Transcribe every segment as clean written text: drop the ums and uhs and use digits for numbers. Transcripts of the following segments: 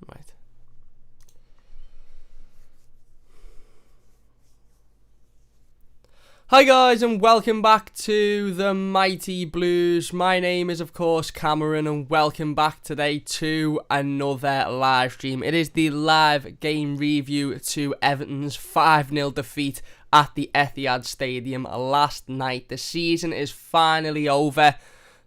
Right. Hi guys, and welcome back to the Mighty Blues. My name is of course Cameron, and welcome back today to another live stream. It is the live game review to Everton's 5-0 defeat at the Etihad Stadium last night. The season is finally over.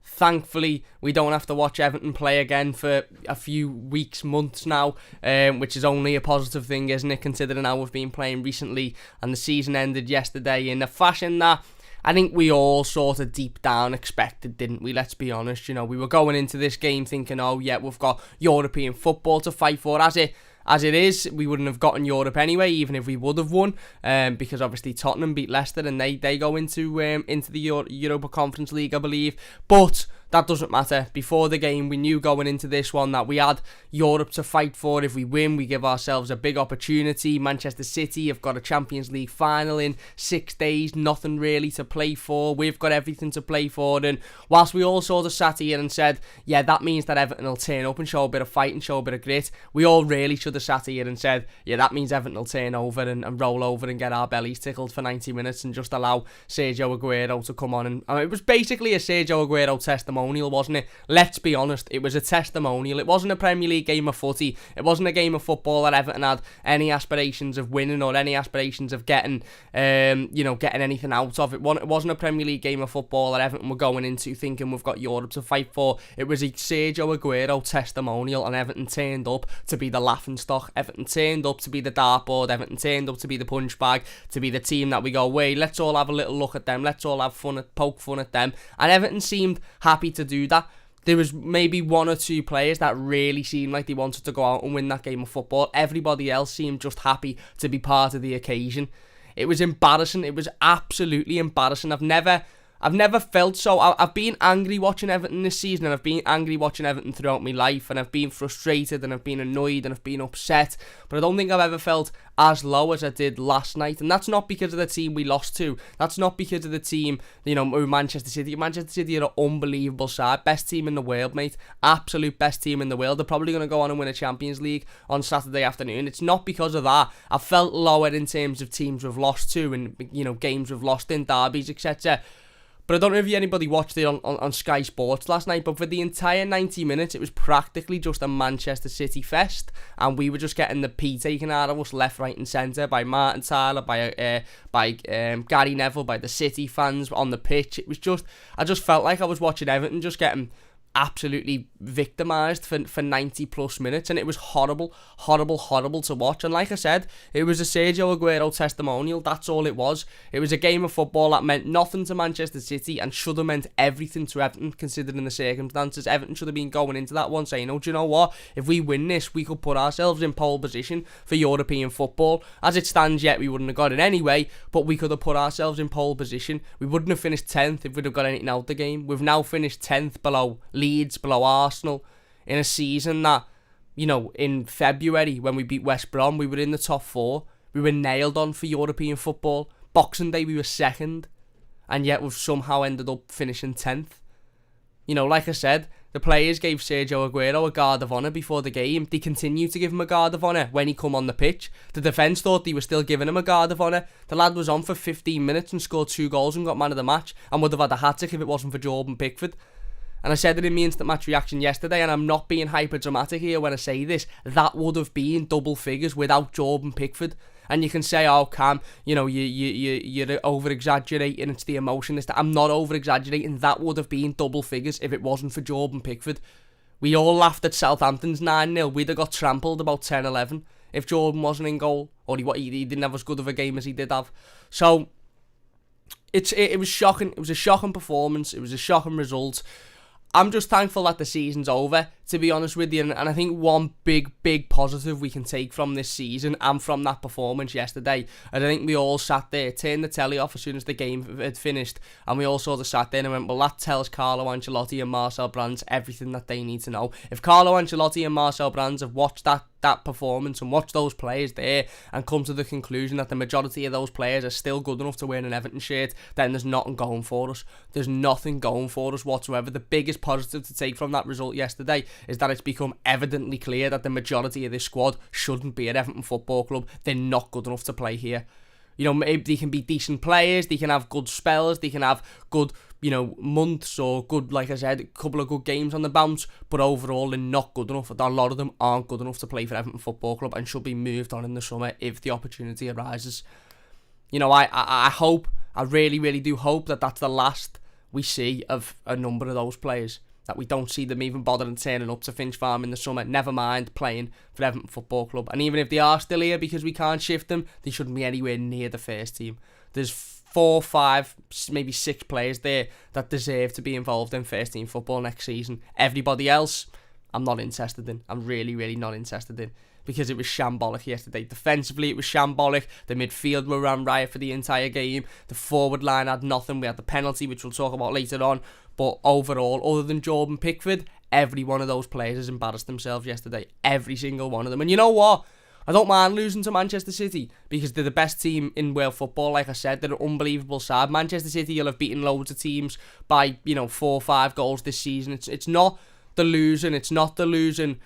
Thankfully, we don't have to watch Everton play again for a few weeks, months now, which is only a positive thing, isn't it, considering how we've been playing recently, and the season ended yesterday in a fashion that I think we all sort of deep down expected, didn't we? Let's be honest, you know, we were going into this game thinking, oh yeah, we've got European football to fight for. As it is, we wouldn't have gotten Europe anyway, even if we would have won, because obviously Tottenham beat Leicester and they go into the Europa Conference League, I believe. But that doesn't matter. Before the game, we knew going into this one that we had Europe to fight for. If we win, we give ourselves a big opportunity. Manchester City have got a Champions League final in 6 days, nothing really to play for. We've got everything to play for. And whilst we all sort of sat here and said, yeah, that means that Everton will turn up and show a bit of fight and show a bit of grit, we all really should have sat here and said, yeah, that means Everton will turn over and roll over and get our bellies tickled for 90 minutes and just allow Sergio Aguero to come on. And it was basically a Sergio Aguero testimonial, wasn't it? Let's be honest, it was a testimonial. It wasn't a Premier League game of footy. It wasn't a game of football that Everton had any aspirations of winning or any aspirations of getting anything out of. It wasn't a Premier League game of football that Everton were going into thinking we've got Europe to fight for. It was a Sergio Aguero testimonial, and Everton turned up to be the laughingstock. Everton turned up to be the dartboard. Everton turned up to be the punch bag, to be the team that we go, wait, let's all have a little look at them. Let's all have fun, poke fun at them. And Everton seemed happy to do that. There was maybe one or two players that really seemed like they wanted to go out and win that game of football. Everybody else seemed just happy to be part of the occasion. It was embarrassing. It was absolutely embarrassing. I've never felt so. I've been angry watching Everton this season, and I've been angry watching Everton throughout my life, and I've been frustrated, and I've been annoyed, and I've been upset, but I don't think I've ever felt as low as I did last night. And that's not because of the team we lost to. That's not because of the team, Manchester City. Manchester City are an unbelievable side. Best team in the world, mate. Absolute best team in the world. They're probably going to go on and win a Champions League on Saturday afternoon. It's not because of that. I felt lower in terms of teams we've lost to and, games we've lost in, derbies, etc. But I don't know if anybody watched it on Sky Sports last night, but for the entire 90 minutes, it was practically just a Manchester City fest, and we were just getting the pee taken out of us left, right and centre by Martin Tyler, by Gary Neville, by the City fans on the pitch. It was just, I just felt like I was watching Everton just getting absolutely victimised for 90 plus minutes, and it was horrible to watch. And like I said, it was a Sergio Aguero testimonial. That's all it was. It was a game of football that meant nothing to Manchester City and should have meant everything to Everton, considering the circumstances. Everton should have been going into that one saying, oh, do you know what, if we win this, we could put ourselves in pole position for European football. As it stands yet, we wouldn't have got it anyway, but we could have put ourselves in pole position. We wouldn't have finished 10th if we'd have got anything out the game. We've now finished 10th below Leeds, below Arsenal, in a season that, in February when we beat West Brom, we were in the top 4. We were nailed on for European football. Boxing Day, we were 2nd, and yet we've somehow ended up finishing 10th. Like I said, the players gave Sergio Aguero a guard of honour before the game. They continued to give him a guard of honour when he come on the pitch. The defence thought they were still giving him a guard of honour. The lad was on for 15 minutes and scored 2 goals and got man of the match, and would have had a hat-trick if it wasn't for Jordan Pickford. And I said it in my instant match reaction yesterday, and I'm not being hyper dramatic here when I say this, that would have been double figures without Jordan Pickford. And you can say, oh, Cam, you're over-exaggerating, it's the emotion. I'm not over-exaggerating. That would have been double figures if it wasn't for Jordan Pickford. We all laughed at Southampton's 9-0. We'd have got trampled about 10-11 if Jordan wasn't in goal, or he didn't have as good of a game as he did have. So, it was shocking. It was a shocking performance. It was a shocking result. I'm just thankful that the season's over, to be honest with you, and I think one big positive we can take from this season and from that performance yesterday, and I think we all sat there, turned the telly off as soon as the game had finished, and we all sort of sat there and went, well, that tells Carlo Ancelotti and Marcel Brands everything that they need to know. If Carlo Ancelotti and Marcel Brands have watched that performance and watch those players there and come to the conclusion that the majority of those players are still good enough to wear an Everton shirt, then there's nothing going for us. There's nothing going for us whatsoever. The biggest positive to take from that result yesterday is that it's become evidently clear that the majority of this squad shouldn't be at Everton Football Club. They're not good enough to play here. You know, maybe they can be decent players, they can have good spells, they can have good, you know, months or good, like I said, a couple of good games on the bounce, but overall they're not good enough. A lot of them aren't good enough to play for Everton Football Club and should be moved on in the summer if the opportunity arises. You know, I hope, I really, really do hope that that's the last we see of a number of those players. That we don't see them even bothering turning up to Finch Farm in the summer, never mind playing for Everton Football Club. And even if they are still here because we can't shift them, they shouldn't be anywhere near the first team. There's 4, 5, maybe 6 players there that deserve to be involved in first team football next season. Everybody else, I'm not interested in. I'm really, really not interested in. Because it was shambolic yesterday. Defensively, it was shambolic. The midfield were ran riot for the entire game. The forward line had nothing. We had the penalty, which we'll talk about later on. But overall, other than Jordan Pickford, every one of those players has embarrassed themselves yesterday. Every single one of them. And you know what? I don't mind losing to Manchester City because they're the best team in world football. Like I said, they're an unbelievable side. Manchester City will have beaten loads of teams by, 4 or 5 goals this season. It's not the losing. It's not the losing.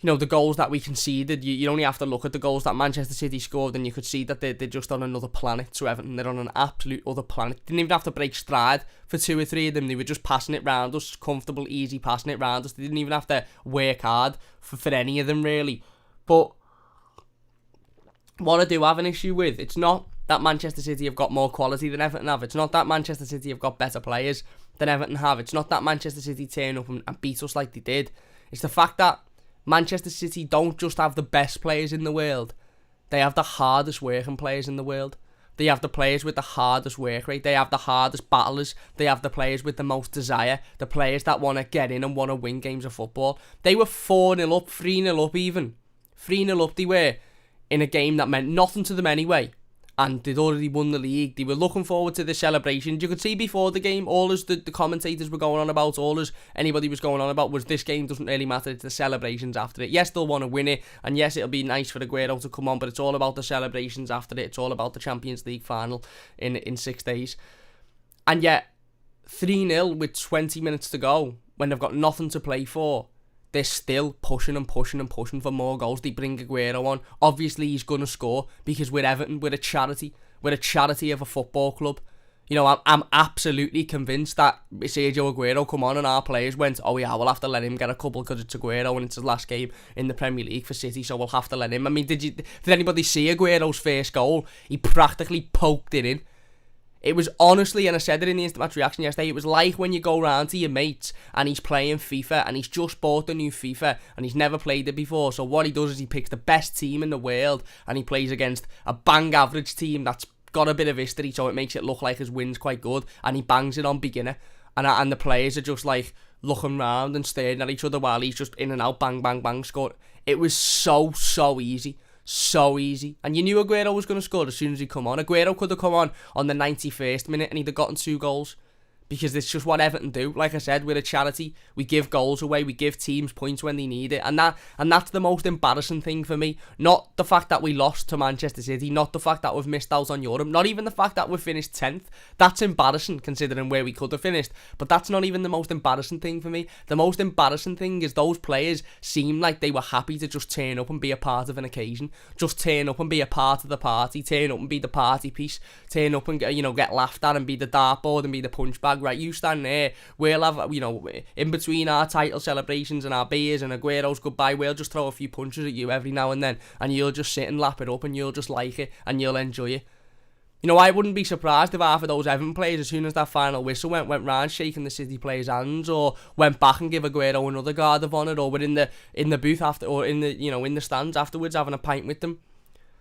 You know, the goals that we conceded, you only have to look at the goals that Manchester City scored and you could see that they're just on another planet to Everton. They're on an absolute other planet. Didn't even have to break stride for 2 or 3 of them. They were just passing it round us, comfortable, easy passing it round us. They didn't even have to work hard for any of them, really. But what I do have an issue with, it's not that Manchester City have got more quality than Everton have. It's not that Manchester City have got better players than Everton have. It's not that Manchester City turn up and beat us like they did. It's the fact that Manchester City don't just have the best players in the world. They have the hardest working players in the world. They have the players with the hardest work rate. They have the hardest battlers. They have the players with the most desire. The players that want to get in and want to win games of football. They were 4-0 up, 3-0 up even. 3-0 up they were in a game that meant nothing to them anyway. And they'd already won the league. They were looking forward to the celebration. You could see before the game, all as the commentators were going on about, all as anybody was going on about, was this game doesn't really matter, it's the celebrations after it. Yes, they'll want to win it, and yes, it'll be nice for Aguero to come on, but it's all about the celebrations after it. It's all about the Champions League final in 6 days. And yet, 3-0 with 20 minutes to go, when they've got nothing to play for, they're still pushing and pushing and pushing for more goals. They bring Aguero on. Obviously, he's going to score because we're Everton. We're a charity. We're a charity of a football club. You know, I'm absolutely convinced that Sergio Aguero come on and our players went, oh yeah, we'll have to let him get a couple because it's Aguero and it's his last game in the Premier League for City, so we'll have to let him. I mean, did anybody see Aguero's first goal? He practically poked it in. It was honestly, and I said it in the instant match reaction yesterday, it was like when you go round to your mates and he's playing FIFA and he's just bought the new FIFA and he's never played it before. So what he does is he picks the best team in the world and he plays against a bang average team that's got a bit of history, so it makes it look like his win's quite good, and he bangs it on beginner. And the players are just like looking round and staring at each other while he's just in and out, bang, bang, bang, score. It was so easy. So easy. And you knew Aguero was going to score as soon as he come on. Aguero could have come on the 91st minute and he'd have gotten 2 goals. Because it's just what Everton do. Like I said, we're a charity. We give goals away. We give teams points when they need it. And that's the most embarrassing thing for me. Not the fact that we lost to Manchester City. Not the fact that we've missed out on Europe. Not even the fact that we've finished 10th. That's embarrassing considering where we could have finished. But that's not even the most embarrassing thing for me. The most embarrassing thing is those players seem like they were happy to just turn up and be a part of an occasion. Just turn up and be a part of the party. Turn up and be the party piece. Turn up and get laughed at and be the dartboard and be the punch bag. Right, you stand there, we'll have, in between our title celebrations and our beers and Aguero's goodbye, we'll just throw a few punches at you every now and then, and you'll just sit and lap it up and you'll just like it and you'll enjoy it. I wouldn't be surprised if half of those Everton players, as soon as that final whistle went round shaking the City players' hands, or went back and give Aguero another guard of honour, or were in the booth after, or in the stands afterwards having a pint with them.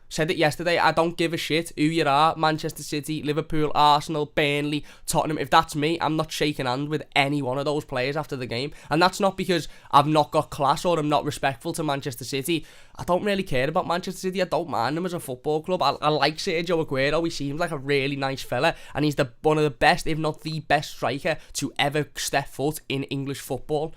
Said it yesterday, I don't give a shit who you are, Manchester City, Liverpool, Arsenal, Burnley, Tottenham. If that's me, I'm not shaking hands with any one of those players after the game. And that's not because I've not got class or I'm not respectful to Manchester City. I don't really care about Manchester City. I don't mind them as a football club. I like Sergio Aguero. He seems like a really nice fella. And he's one of the best, if not the best striker to ever step foot in English football.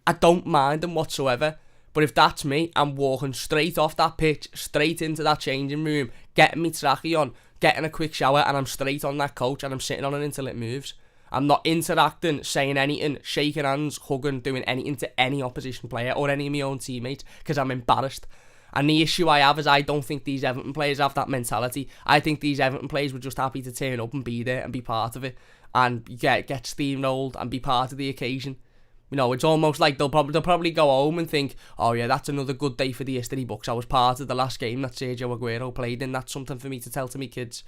I don't mind him whatsoever. But if that's me, I'm walking straight off that pitch, straight into that changing room, getting me trackie on, getting a quick shower, and I'm straight on that coach and I'm sitting on it until it moves. I'm not interacting, saying anything, shaking hands, hugging, doing anything to any opposition player or any of my own teammates because I'm embarrassed. And the issue I have is I don't think these Everton players have that mentality. I think these Everton players were just happy to turn up and be there and be part of it and get steamrolled and be part of the occasion. You know, it's almost like they'll probably go home and think, oh yeah, that's another good day for the history books. I was part of the last game that Sergio Aguero played in. That's something for me to tell to me kids.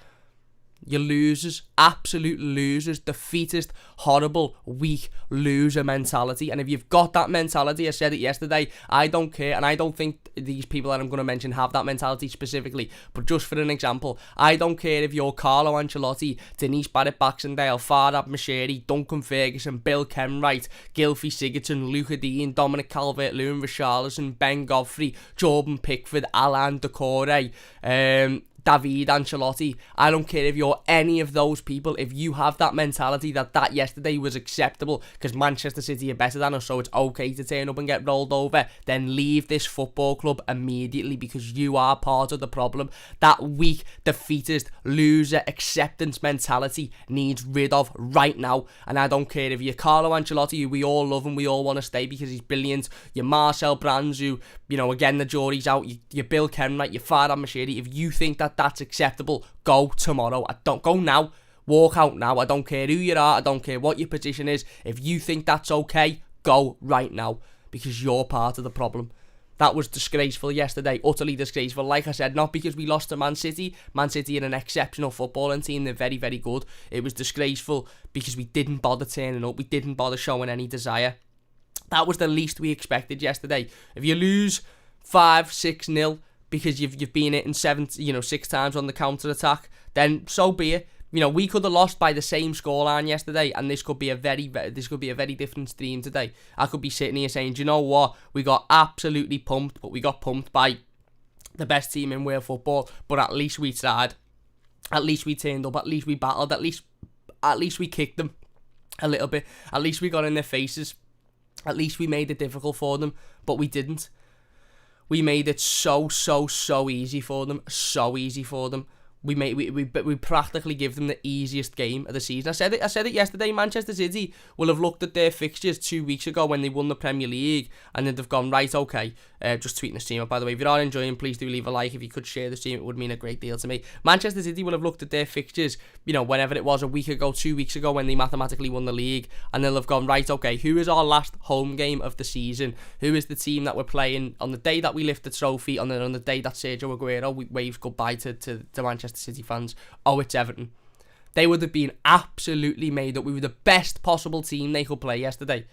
You're losers, absolute losers, defeatist, horrible, weak, loser mentality. And if you've got that mentality, I said it yesterday, I don't care. And I don't think these people that I'm going to mention have that mentality specifically. But just for an example, I don't care if you're Carlo Ancelotti, Denise Barrett-Baxendale, Farhad Moshiri, Duncan Ferguson, Bill Kenwright, Gylfi Sigurdsson, Luca Dean, Dominic Calvert-Lewin, Richarlison, Ben Godfrey, Jordan Pickford, Alain Decore, David Ancelotti. I don't care if you're any of those people. If you have that mentality that yesterday was acceptable because Manchester City are better than us, so it's okay to turn up and get rolled over, then leave this football club immediately because you are part of the problem. That weak, defeatist, loser acceptance mentality needs rid of right now. And I don't care if you're Carlo Ancelotti, who we all love and we all want to stay because he's brilliant. You're Marcel Brands, who, you know, again, the jury's out. You're Bill Kenwright, you're Farhad Moshiri. If you think that that's acceptable, go tomorrow. I don't go now. Walk out now. I don't care who you are. I don't care what your position is. If you think that's okay, go right now because you're part of the problem. That was disgraceful yesterday, utterly disgraceful. Like I said, not because we lost to Man City. Man City are an exceptional footballing team. They're very, very good. It was disgraceful because we didn't bother turning up. We didn't bother showing any desire. That was the least we expected yesterday. If you lose 5-6-0 because you've been hitting 6 times on the counter attack, then so be it. You know, we could have lost by the same scoreline yesterday, and this could be a very different stream today. I could be sitting here saying, do you know what? We got absolutely pumped, but we got pumped by the best team in world football. But at least we tried. At least we turned up. At least we battled. At least we kicked them a little bit. At least we got in their faces. At least we made it difficult for them, but we didn't. We made it so easy for them. So easy for them. We practically give them the easiest game of the season. I said it yesterday. Manchester City will have looked at their fixtures 2 weeks ago when they won the Premier League, and then they've gone, right, okay. Just tweeting the stream up, by the way. If you are enjoying, please do leave a like. If you could share the stream, it would mean a great deal to me. Manchester City will have looked at their fixtures, you know, whenever it was, a week ago, 2 weeks ago, when they mathematically won the league, and they'll have gone, right, okay, who is our last home game of the season? Who is the team that we're playing on the day that we lift the trophy, on the day that Sergio Aguero waves goodbye to Manchester City fans? Oh, it's Everton. They would have been absolutely made up. We were the best possible team they could play yesterday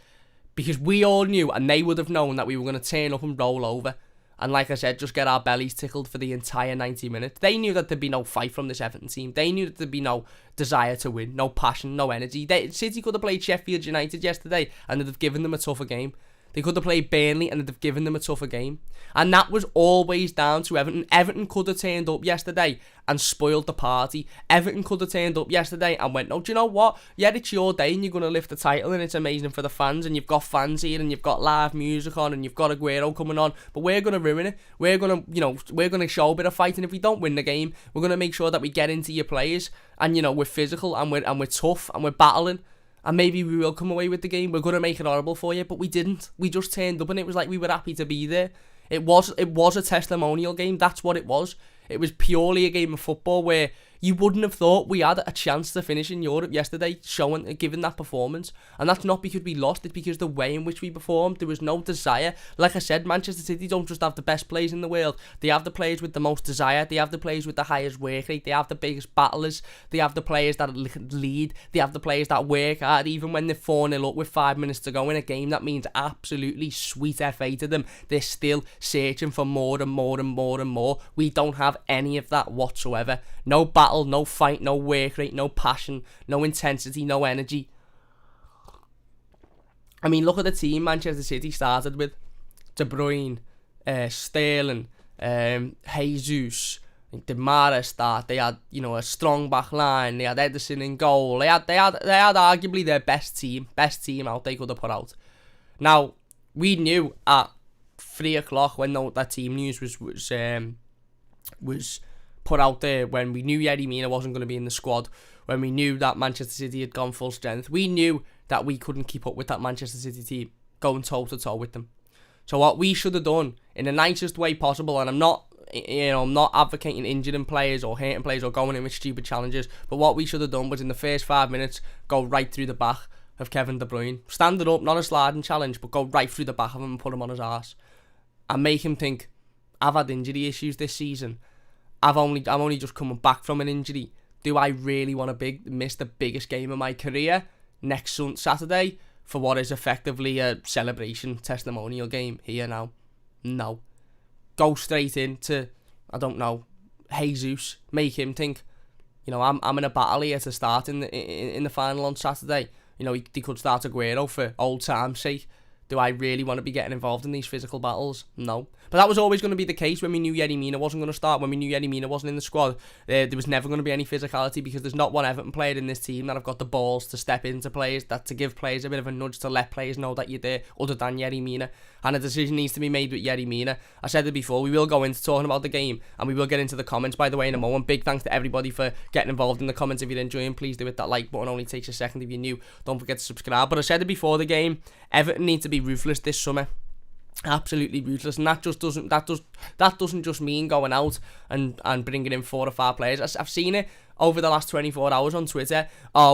because we all knew, and they would have known, that we were going to turn up and roll over and, like I said, just get our bellies tickled for the entire 90 minutes. They knew that there'd be no fight from this Everton team. They knew that there'd be no desire to win, no passion, no energy. City could have played Sheffield United yesterday and they'd have given them a tougher game. They could have played Burnley and they'd have given them a tougher game. And that was always down to Everton. Everton could have turned up yesterday and spoiled the party. Everton could have turned up yesterday and went, no, do you know what? Yeah, it's your day and you're going to lift the title and it's amazing for the fans and you've got fans here and you've got live music on and you've got Aguero coming on. But we're going to ruin it. We're going to show a bit of fight, and if we don't win the game, we're going to make sure that we get into your players and, you know, we're physical and we're tough and we're battling. And maybe we will come away with the game. We're going to make it horrible for you, but we didn't. We just turned up and it was like we were happy to be there. It was a testimonial game. That's what it was. It was purely a game of football where you wouldn't have thought we had a chance to finish in Europe yesterday, giving that performance. And that's not because we lost, it's because the way in which we performed, there was no desire. Like I said, Manchester City don't just have the best players in the world. They have the players with the most desire. They have the players with the highest work rate. They have the biggest battlers. They have the players that lead. They have the players that work hard, even when they're 4-0 up with 5 minutes to go in a game that means absolutely sweet FA to them. They're still searching for more and more and more and more. We don't have any of that whatsoever. No battle, no fight, no work rate, no passion, no intensity, no energy. I mean, look at the team Manchester City started with. De Bruyne, Sterling, Jesus, Di Maria start. They had, you know, a strong back line. They had Ederson in goal. They had arguably their best team out they could have put out. Now, we knew at 3 o'clock when that team news was put out there when we knew Yerry Mina wasn't going to be in the squad, when we knew that Manchester City had gone full strength. We knew that we couldn't keep up with that Manchester City team, going toe-to-toe with them. So what we should have done, in the nicest way possible, and I'm not advocating injuring players or hating players or going in with stupid challenges, but what we should have done was in the first 5 minutes, go right through the back of Kevin De Bruyne. Stand it up, not a sliding challenge, but go right through the back of him and put him on his arse. And make him think, I've had injury issues this season. I'm only just coming back from an injury. Do I really want to miss the biggest game of my career next Saturday for what is effectively a celebration testimonial game here now? No. Go straight into, I don't know, Jesus. Make him think, I'm in a battle here to start in the final on Saturday. They could start Aguero for old time's sake. Do I really want to be getting involved in these physical battles? No. But that was always going to be the case when we knew Yerry Mina wasn't going to start, when we knew Yerry Mina wasn't in the squad. There was never going to be any physicality because there's not one Everton player in this team that have got the balls to step into players, to give players a bit of a nudge, to let players know that you're there, other than Yerry Mina. And a decision needs to be made with Yerry Mina. I said it before, we will go into talking about the game, and we will get into the comments, by the way, in a moment. Big thanks to everybody for getting involved in the comments. If you're enjoying, please do hit that like button. Only takes a second. If you're new, don't forget to subscribe. But I said it before the game, Everton need to be ruthless this summer. Absolutely ruthless, and that doesn't just mean going out and bringing in 4 or 5 players. I've seen it over the last 24 hours on Twitter.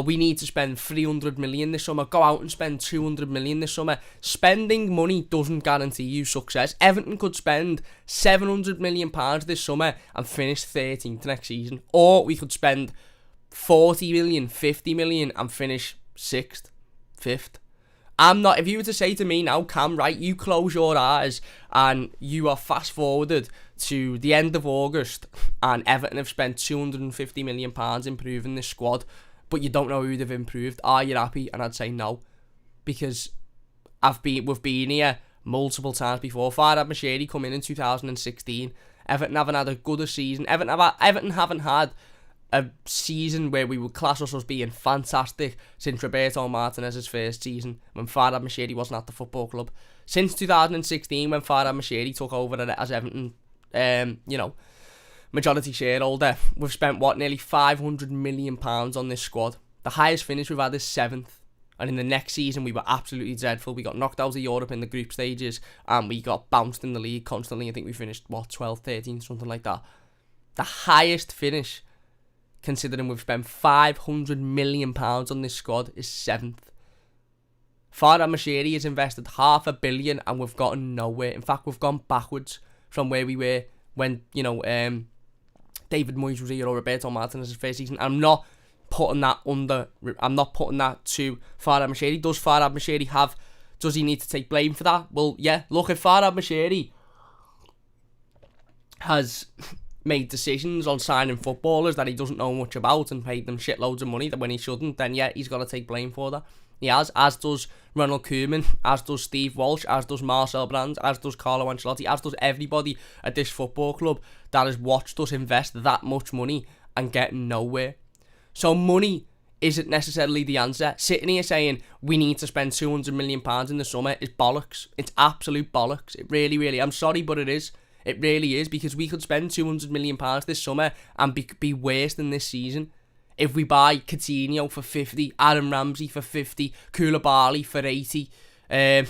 We need to spend 300 million this summer. Go out and spend 200 million this summer. Spending money doesn't guarantee you success. Everton could spend 700 million pounds this summer and finish 13th next season, or we could spend 40 million, 50 million and finish 6th, 5th. If you were to say to me now, Cam, right, you close your eyes and you are fast forwarded to the end of August and Everton have spent £250 million improving this squad, but you don't know who they've improved, are you happy? And I'd say no, because we've been here multiple times before. Farhad Moshiri come in 2016. Everton haven't had a good season. Everton haven't had a season where we would class us as being fantastic since Roberto Martinez's first season, when Farhad Moshiri wasn't at the football club. Since 2016, when Farhad Moshiri took over as Everton, majority shareholder, we've spent nearly £500 million on this squad. The highest finish we've had is 7th, and in the next season we were absolutely dreadful. We got knocked out of Europe in the group stages, and we got bounced in the league constantly. I think we finished 12th, 13th, something like that. The highest finish, considering we've spent £500 million on this squad, is 7th. Farhad Moshiri has invested £500 million and we've gotten nowhere. In fact, we've gone backwards from where we were when, David Moyes was here or Roberto Martinez's first season. I'm not putting that to Farhad Moshiri. Does he need to take blame for that? Well, yeah. Look, if Farhad Moshiri has made decisions on signing footballers that he doesn't know much about and paid them shitloads of money when he shouldn't, then yeah, he's got to take blame for that. He has, as does Ronald Koeman, as does Steve Walsh, as does Marcel Brands, as does Carlo Ancelotti, as does everybody at this football club that has watched us invest that much money and get nowhere. So money isn't necessarily the answer. Sitting here saying we need to spend £200 million in the summer is bollocks. It's absolute bollocks. It really, I'm sorry, but it is. It really is, because we could spend £200 million this summer and be worse than this season. If we buy Coutinho for 50, Aaron Ramsey for 50, Koulibaly for 80, I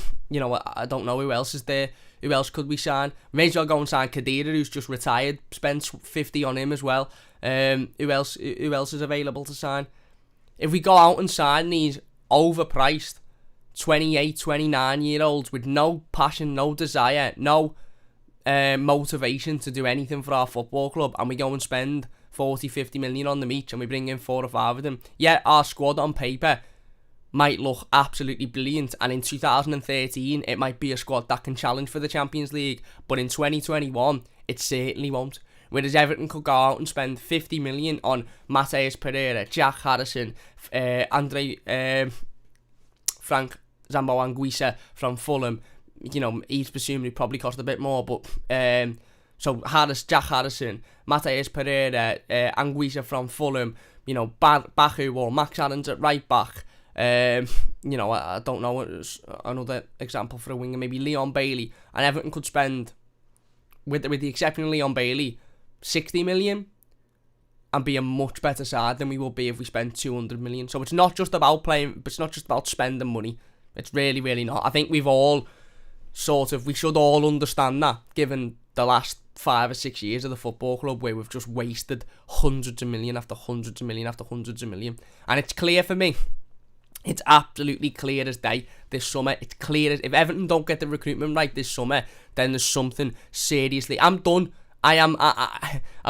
don't know who else is there. Who else could we sign? May as well go and sign Khedira, who's just retired. Spend 50 on him as well. Who else is available to sign? If we go out and sign these overpriced 28, 29-year-olds with no passion, no desire, no motivation to do anything for our football club, and we go and spend 40, 50 million on them each, and we bring in 4 or 5 of them, yeah, our squad on paper might look absolutely brilliant, and in 2013 it might be a squad that can challenge for the Champions League, but in 2021 it certainly won't. Whereas Everton could go out and spend 50 million on Mateus Pereira, Jack Harrison, Frank Zambo Anguissa from Fulham. He's presumably probably cost a bit more, but Jack Harrison, Mateus Pereira, Anguissa from Fulham, Baku or Max Aarons at right back. I don't know, another example for a winger, maybe Leon Bailey, and Everton could spend, with the exception of Leon Bailey, 60 million and be a much better side than we will be if we spend 200 million. So it's not just about playing, but it's not just about spending money. It's really, really not. I think we should all understand that, given the last 5 or 6 years of the football club where we've just wasted hundreds of million after hundreds of million after hundreds of million. And it's clear for me, it's absolutely clear as day this summer. It's clear as, if Everton don't get the recruitment right this summer, then there's something seriously. I'm done. I'm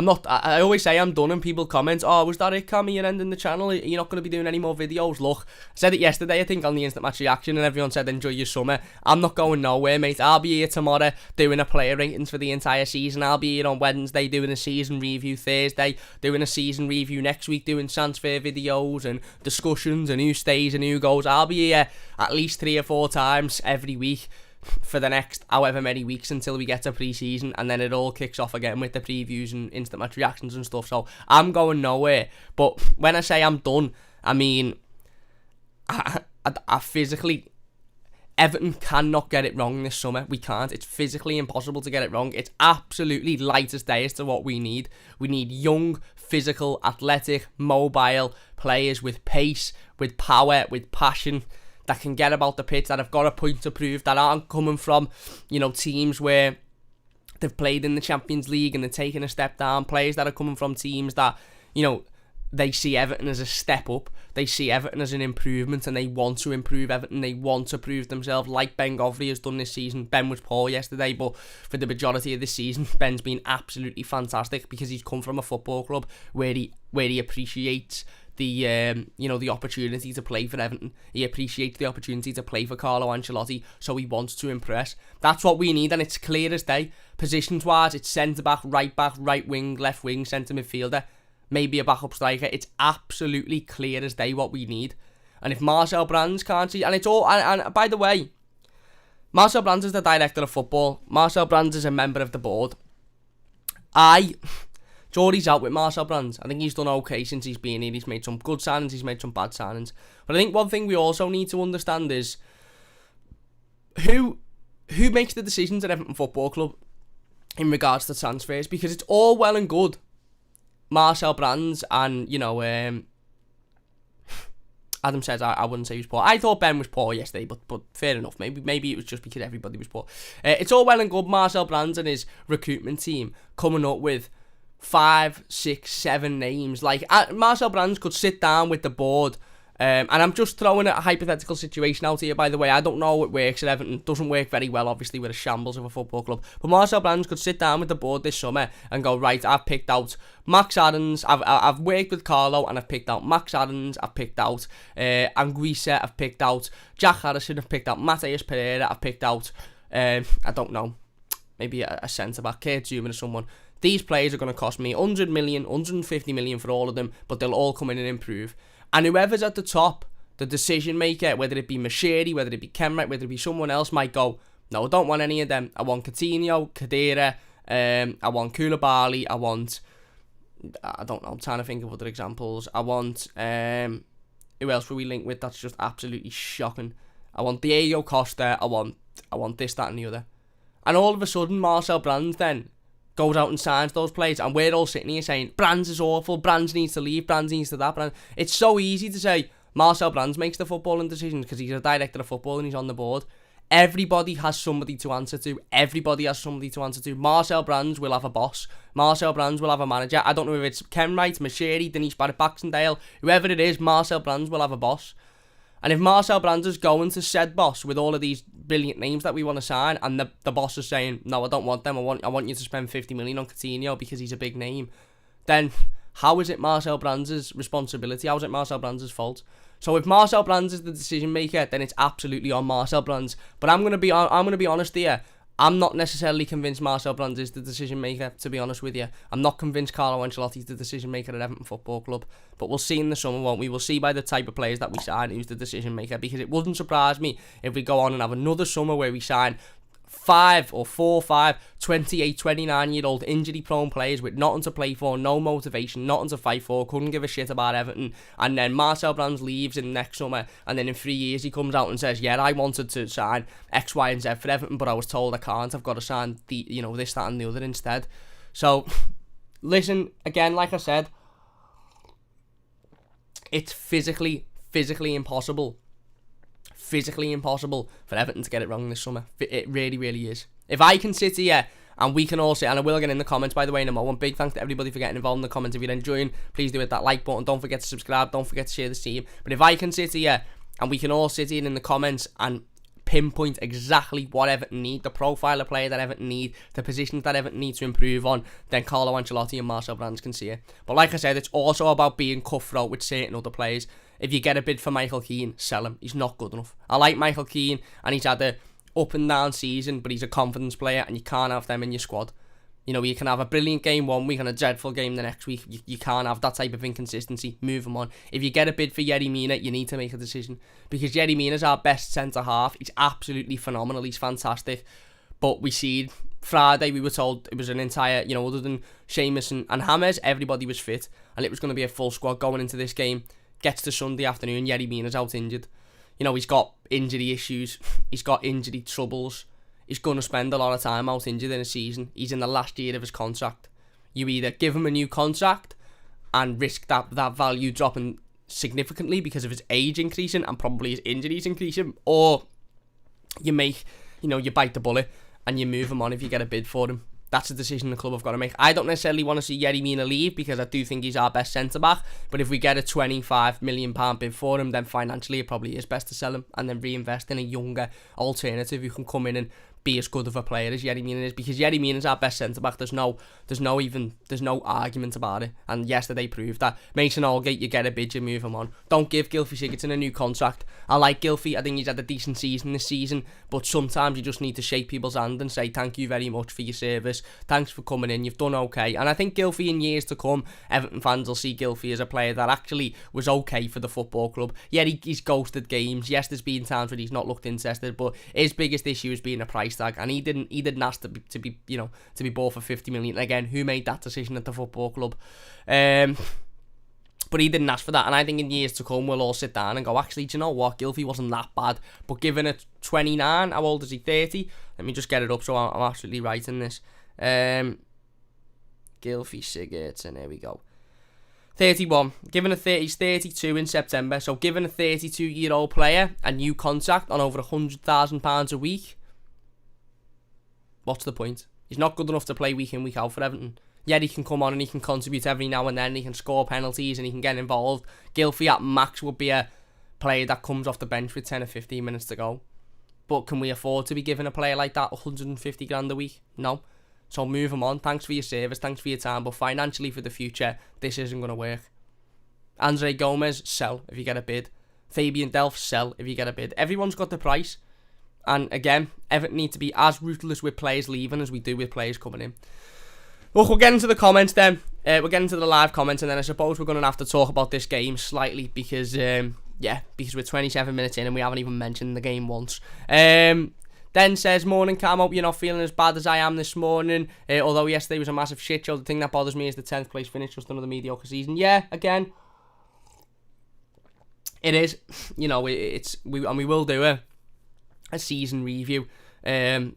not. I always say I'm done, and people comment, "Oh, was that it, Cam? You're ending the channel. You're not going to be doing any more videos." Look, I said it yesterday, I think, on the Instant Match Reaction, and everyone said, "Enjoy your summer." I'm not going nowhere, mate. I'll be here tomorrow doing a player ratings for the entire season. I'll be here on Wednesday doing a season review. Thursday doing a season review. Next week doing transfer videos and discussions and who stays and who goes. I'll be here at least 3 or 4 times every week for the next however many weeks until we get to pre-season, and then it all kicks off again with the previews and instant match reactions and stuff. So I'm going nowhere. But when I say I'm done, I mean I physically, Everton cannot get it wrong this summer. We can't. It's physically impossible to get it wrong. It's absolutely light as day as to what we need. We need young, physical, athletic, mobile players with pace, with power, with passion, that can get about the pitch, that have got a point to prove, that aren't coming from, teams where they've played in the Champions League and they're taking a step down. Players that are coming from teams that, they see Everton as a step up. They see Everton as an improvement, and they want to improve Everton. They want to prove themselves, like Ben Godfrey has done this season. Ben was poor yesterday, but for the majority of this season, Ben's been absolutely fantastic because he's come from a football club where he appreciates the opportunity to play for Everton. He appreciates the opportunity to play for Carlo Ancelotti, so he wants to impress. That's what we need, and it's clear as day. Positions wise, it's centre back, right wing, left wing, centre midfielder, maybe a backup striker. It's absolutely clear as day what we need. And if Marcel Brands can't see, and it's all, and by the way, Marcel Brands is the director of football. Marcel Brands is a member of the board. Geordie's out with Marcel Brands. I think he's done okay since he's been here. He's made some good signings, he's made some bad signings. But I think one thing we also need to understand is who makes the decisions at Everton Football Club in regards to transfers, because it's all well and good Marcel Brands and, Adam says I wouldn't say he was poor. I thought Ben was poor yesterday, but fair enough. Maybe it was just because everybody was poor. It's all well and good Marcel Brands and his recruitment team coming up with 5, 6, 7 names. Like, Marcel Brands could sit down with the board, and I'm just throwing a hypothetical situation out here, by the way. I don't know how it works at Everton. It doesn't work very well, obviously, with a shambles of a football club. But Marcel Brands could sit down with the board this summer and go, right, I've picked out Max Adams. I've worked with Carlo, and I've picked out Max Adams. I've picked out Anguissa. I've picked out Jack Harrison. I've picked out Mateus Pereira. I've picked out, I don't know, maybe a centre-back, Kurt Zuma or someone. These players are going to cost me 100 million, 150 million for all of them, but they'll all come in and improve. And whoever's at the top, the decision maker, whether it be Mashiri, whether it be Kenwright, whether it be someone else, might go, no, I don't want any of them. I want Coutinho, Khedira, I want Koulibaly, I don't know, I'm trying to think of other examples. I want, who else will we link with? That's just absolutely shocking. I want Diego Costa, I want this, that and the other. And all of a sudden, Marcel Brands then goes out and signs those players, and we're all sitting here saying, Brands is awful, Brands needs to leave, Brands needs to that. It's so easy to say, Marcel Brands makes the footballing decisions because he's a director of football and he's on the board. Everybody has somebody to answer to. Marcel Brands will have a boss. Marcel Brands will have a manager. I don't know if it's Kenwright, Mashiri, Denise Barrett-Baxendale, whoever it is, Marcel Brands will have a boss. And if Marcel Brands is going to said boss with all of these brilliant names that we want to sign, and the boss is saying, no, I don't want them, I want you to spend 50 million on Coutinho because he's a big name, then how is it Marcel Brands' responsibility? How is it Marcel Brands' fault? So if Marcel Brands is the decision maker, then it's absolutely on Marcel Brands. But I'm gonna be honest here. I'm not necessarily convinced Marcel Brands is the decision maker, to be honest with you. I'm not convinced Carlo Ancelotti is the decision maker at Everton Football Club. But we'll see in the summer, won't we? We'll see by the type of players that we sign who's the decision maker, because it wouldn't surprise me if we go on and have another summer where we sign 5, 28, 29-year-old injury-prone players with nothing to play for, no motivation, nothing to fight for, couldn't give a shit about Everton, and then Marcel Brands leaves in next summer, and then in 3 years he comes out and says, yeah, I wanted to sign X, Y, and Z for Everton, but I was told I can't, I've got to sign this, that, and the other instead. So, listen, again, like I said, It's physically impossible. Physically impossible for Everton to get it wrong this summer. It really, really is. If I can sit here and we can all sit, and I will get in the comments, by the way, in a moment. Big thanks to everybody for getting involved in the comments. If you're enjoying, please do hit that like button. Don't forget to subscribe. Don't forget to share the stream. But if I can sit here and we can all sit in the comments and pinpoint exactly what Everton need, the profile of player that Everton need, the positions that Everton need to improve on, then Carlo Ancelotti and Marcel Brands can see it. But like I said, it's also about being cutthroat with certain other players. If you get a bid for Michael Keane, sell him. He's not good enough. I like Michael Keane, and he's had a up and down season, but he's a confidence player, and you can't have them in your squad. You know, you can have a brilliant game one week and a dreadful game the next week. You can't have that type of inconsistency. Move him on. If you get a bid for Yerry Mina, you need to make a decision, because Yerry Mina's our best centre-half. He's absolutely phenomenal. He's fantastic. But we see Friday, we were told it was an entire, you know, other than Seamus and James, everybody was fit, and it was going to be a full squad going into this game. Gets to Sunday afternoon, Yerry Mina's out injured. You know, he's got injury issues. He's got injury troubles. He's going to spend a lot of time out injured in a season. He's in the last year of his contract. You either give him a new contract and risk that value dropping significantly because of his age increasing and probably his injuries increasing, or you make, you know, you bite the bullet and you move him on if you get a bid for him. That's a decision the club have got to make. I don't necessarily want to see Yerry Mina leave, because I do think he's our best centre-back. But if we get a £25 million bid for him, then financially it probably is best to sell him and then reinvest in a younger alternative who can come in and be as good of a player as Yerry Mina is, because Yerry Mina is our best centre-back. There's no argument about it, and yesterday proved that. Mason Holgate, you get a bid, you move him on. Don't give Gylfi Sigurdsson a new contract. I like Gylfi. I think he's had a decent season this season, but sometimes you just need to shake people's hand and say thank you very much for your service. Thanks for coming in. You've done okay. And I think Gylfi, in years to come, Everton fans will see Gylfi as a player that actually was okay for the football club. Yeah, he's ghosted games. Yes, there's been times where he's not looked interested, but his biggest issue has been a price tag, and he didn't ask to be bought for 50 million. Again, who made that decision at the football club? But he didn't ask for that, and I think in years to come we'll all sit down and go, actually, do you know what? Gylfi wasn't that bad. But given it 29, how old is he? 30? Let me just get it up so I'm absolutely right in this. Gylfi Sigurdsson, here we go. 31. He's 32 in September, so given a 32-year-old player a new contract on over £100,000 a week, what's the point? He's not good enough to play week in, week out for Everton. Yeah, he can come on and he can contribute every now and then. He can score penalties and he can get involved. Gylfi at max would be a player that comes off the bench with 10 or 15 minutes to go. But can we afford to be giving a player like that 150 grand a week? No. So move him on. Thanks for your service. Thanks for your time. But financially for the future, this isn't going to work. Andre Gomez, sell if you get a bid. Fabian Delph, sell if you get a bid. Everyone's got the price. And again, Everton need to be as ruthless with players leaving as we do with players coming in. Look, we'll get into the comments then. We'll get into the live comments, and then I suppose we're going to have to talk about this game slightly because we're 27 minutes in and we haven't even mentioned the game once. Then says, morning Cam, hope you're not feeling as bad as I am this morning. Although yesterday was a massive shit show, the thing that bothers me is the 10th place finish, just another mediocre season. Yeah, again, it is. You know, we will do a season review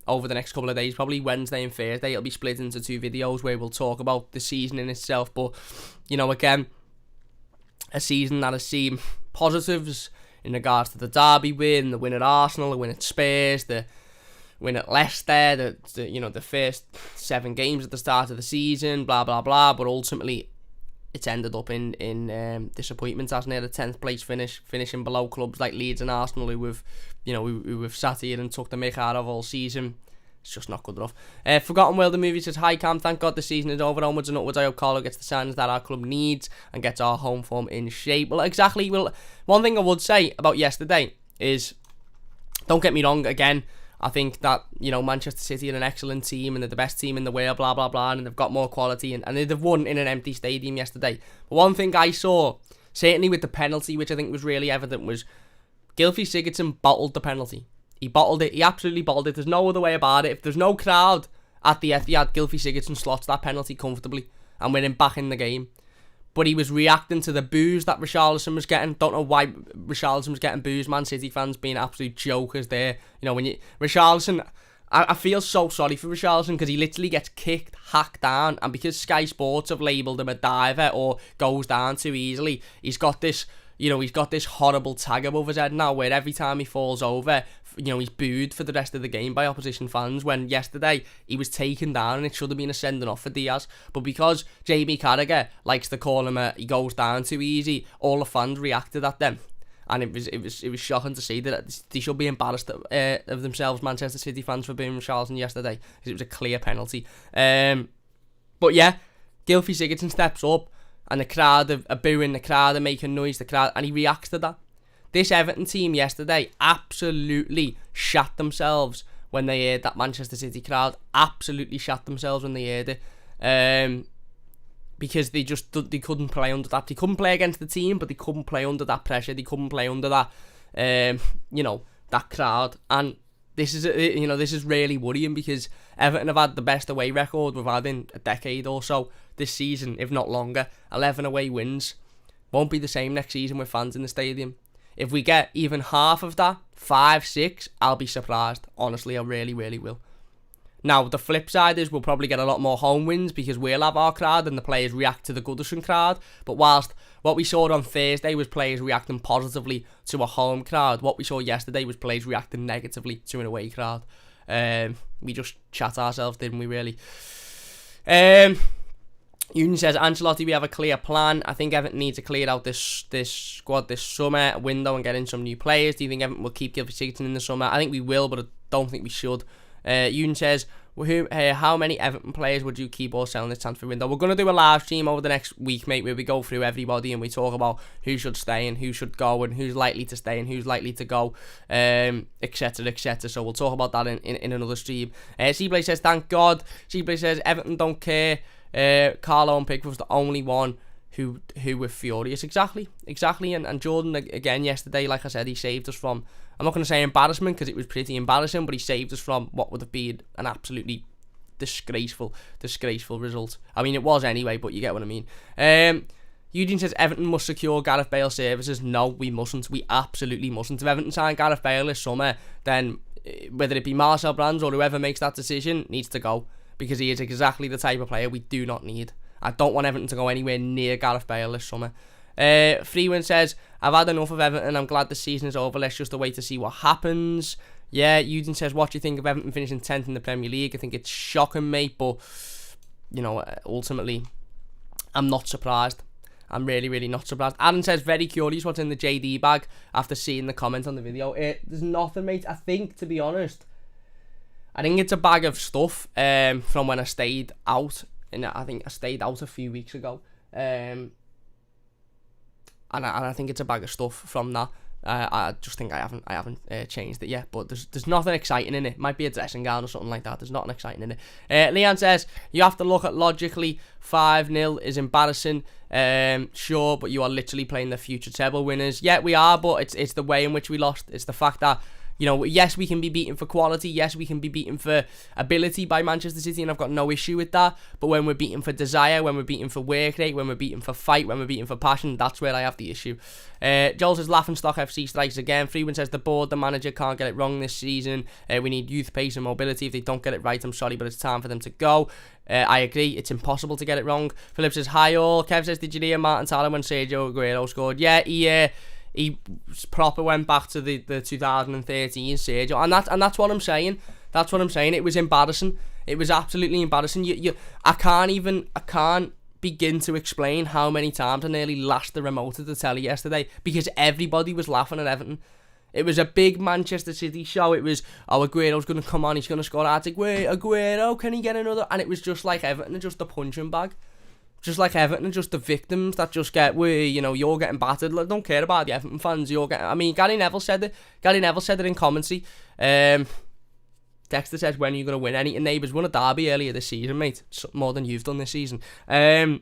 over the next couple of days, probably Wednesday and Thursday. It'll be split into 2 videos where we'll talk about the season in itself. But, you know, again, a season that has seen positives in regards to the Derby win, the win at Arsenal, the win at Spurs, the win at Leicester, the first 7 games at the start of the season, blah, blah, blah. But ultimately, it's ended up in disappointment, hasn't it? A 10th place finishing below clubs like Leeds and Arsenal, who we've sat here and took the mick out of all season. It's just not good enough. Forgotten World of Movies says, hi Cam, thank God the season is over, onwards and upwards. I hope Carlo gets the signings that our club needs and gets our home form in shape. Well, exactly. Well, one thing I would say about yesterday is, don't get me wrong, again, I think that, Manchester City are an excellent team and they're the best team in the world, blah, blah, blah, and they've got more quality and they've won in an empty stadium yesterday. But one thing I saw, certainly with the penalty, which I think was really evident, was Gylfi Sigurdsson bottled the penalty. He bottled it. He absolutely bottled it. There's no other way about it. If there's no crowd at the Etihad, Gylfi Sigurdsson slots that penalty comfortably and we're back in the game. But he was reacting to the boos that Richarlison was getting. Don't know why Richarlison was getting boos. Man City fans being absolute jokers there. Richarlison, I feel so sorry for Richarlison because he literally gets kicked, hacked down, and because Sky Sports have labelled him a diver or goes down too easily, he's got this you know, he's got this horrible tag above his head now where every time he falls over, you know, he's booed for the rest of the game by opposition fans, when yesterday he was taken down and it should have been a sending off for Diaz. But because Jamie Carragher likes to call him he goes down too easy, all the fans reacted at them. And it was shocking to see that they should be embarrassed of themselves, Manchester City fans, for booing Richarlison yesterday, because it was a clear penalty. But yeah, Gylfi Sigurdsson steps up, and the crowd are booing, the crowd are making noise, and he reacts to that. This Everton team yesterday absolutely shat themselves when they heard that Manchester City crowd. Absolutely shat themselves when they heard it. Because they couldn't play under that. They couldn't play against the team, but they couldn't play under that pressure. They couldn't play under that, that crowd. And this is really worrying, because Everton have had the best away record we've had in a decade or so this season, if not longer. 11 away wins. Won't be the same next season with fans in the stadium. If we get even half of that, 5, 6, I'll be surprised. Honestly, I really, really will. Now, the flip side is we'll probably get a lot more home wins because we'll have our crowd and the players react to the Goodison crowd. But whilst what we saw on Thursday was players reacting positively to a home crowd, what we saw yesterday was players reacting negatively to an away crowd. We just chat ourselves, didn't we, really? Union says, Ancelotti, we have a clear plan. I think Everton needs to clear out this squad this summer window and get in some new players. Do you think Everton will keep Gylfi Sigurdsson in the summer? I think we will, but I don't think we should. Union says, how many Everton players would you keep or sell in this transfer window? We're going to do a live stream over the next week, mate, where we go through everybody and we talk about who should stay and who should go and who's likely to stay and who's likely to go, etc, etc. So we'll talk about that in another stream. Seablay says, thank God. Seablay says, Everton don't care. Carlo and Pickford was the only one who were furious. Exactly. And Jordan, again, yesterday, like I said, he saved us from, I'm not going to say embarrassment because it was pretty embarrassing, but he saved us from what would have been an absolutely disgraceful result. I mean, it was anyway, but you get what I mean. Eugene says Everton must secure Gareth Bale services. No, we mustn't. We absolutely mustn't. If Everton sign Gareth Bale this summer, then whether it be Marcel Brands or whoever makes that decision needs to go, because he is exactly the type of player we do not need. I don't want Everton to go anywhere near Gareth Bale this summer. Freewin says, I've had enough of Everton. I'm glad the season is over. Let's just wait to see what happens. Yeah, Eugene says, what do you think of Everton finishing 10th in the Premier League? I think it's shocking, mate, but, ultimately, I'm not surprised. I'm really, really not surprised. Aaron says, very curious what's in the JD bag after seeing the comment on the video. There's nothing, mate. I think, to be honest, I think it's a bag of stuff from when I stayed out. And I think I stayed out a few weeks ago. And I think it's a bag of stuff from that. I just think I haven't changed it yet, but there's nothing exciting in it. Might be a dressing gown or something like that. There's nothing exciting in it. Leon says, you have to look at logically. 5-0 is embarrassing. Sure, but you are literally playing the future treble winners. Yeah, we are, but it's the way in which we lost. It's the fact that, yes, we can be beaten for quality. Yes, we can be beaten for ability by Manchester City, and I've got no issue with that. But when we're beaten for desire, when we're beaten for work rate, when we're beaten for fight, when we're beaten for passion, that's where I have the issue. Joel says, Laughingstock FC strikes again. Freeman says, the board, the manager can't get it wrong this season. We need youth, pace and mobility. If they don't get it right, I'm sorry, but it's time for them to go. I agree, it's impossible to get it wrong. Philip says, hi all. Kev says, did you hear Martin Tyler when Sergio Aguero scored? Yeah, he proper went back to the 2013 Sergio, and that's what I'm saying. That's what I'm saying. It was embarrassing. It was absolutely embarrassing. I can't begin to explain how many times I nearly lashed the remote at the telly yesterday because everybody was laughing at Everton. It was a big Manchester City show. It was, Aguero's going to come on, he's going to score. I think, wait, Aguero, can he get another? And it was just like Everton, just a punching bag. Just like Everton and just the victims that just get, you're getting battered. Like, don't care about the Everton fans. Gary Neville said it. Gary Neville said it in commentary. Dexter says, when are you going to win? Any neighbours won a derby earlier this season, mate. More than you've done this season. Gary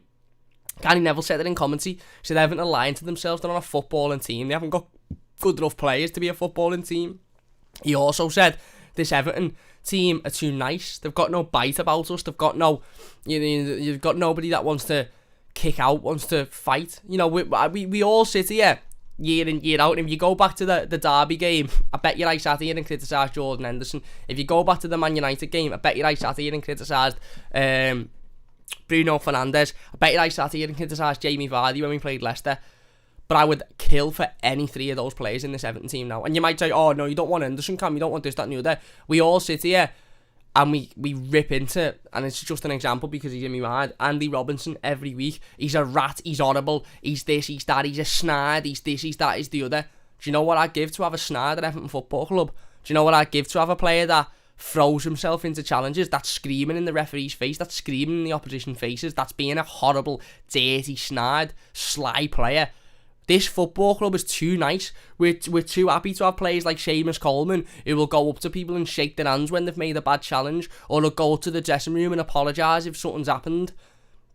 Neville said it in commentary. He said Everton are lying to themselves. They're not a footballing team. They haven't got good enough players to be a footballing team. He also said this Everton team are too nice. They've got no bite about us. They've got no, you've got nobody that wants to kick out, wants to fight. We all sit here year in, year out. And if you go back to the Derby game, I bet you I sat here and criticised Jordan Henderson. If you go back to the Man United game, I bet you I sat here and criticised Bruno Fernandes. I bet you I sat here and criticised Jamie Vardy when we played Leicester. But I would kill for any 3 of those players in this Everton team now. And you might say, oh, no, you don't want Henderson, Cam. You don't want this, that, and the other. We all sit here and we rip into, and it's just an example because he's in my mind, Andy Robinson every week. He's a rat. He's horrible. He's this, he's that. He's a snide. He's this, he's that, he's the other. Do you know what I'd give to have a snide at Everton Football Club? Do you know what I'd give to have a player that throws himself into challenges, that's screaming in the referee's face, that's screaming in the opposition faces, that's being a horrible, dirty, snide, sly player? This football club is too nice. We're too happy to have players like Seamus Coleman who will go up to people and shake their hands when they've made a bad challenge, or will go to the dressing room and apologise if something's happened.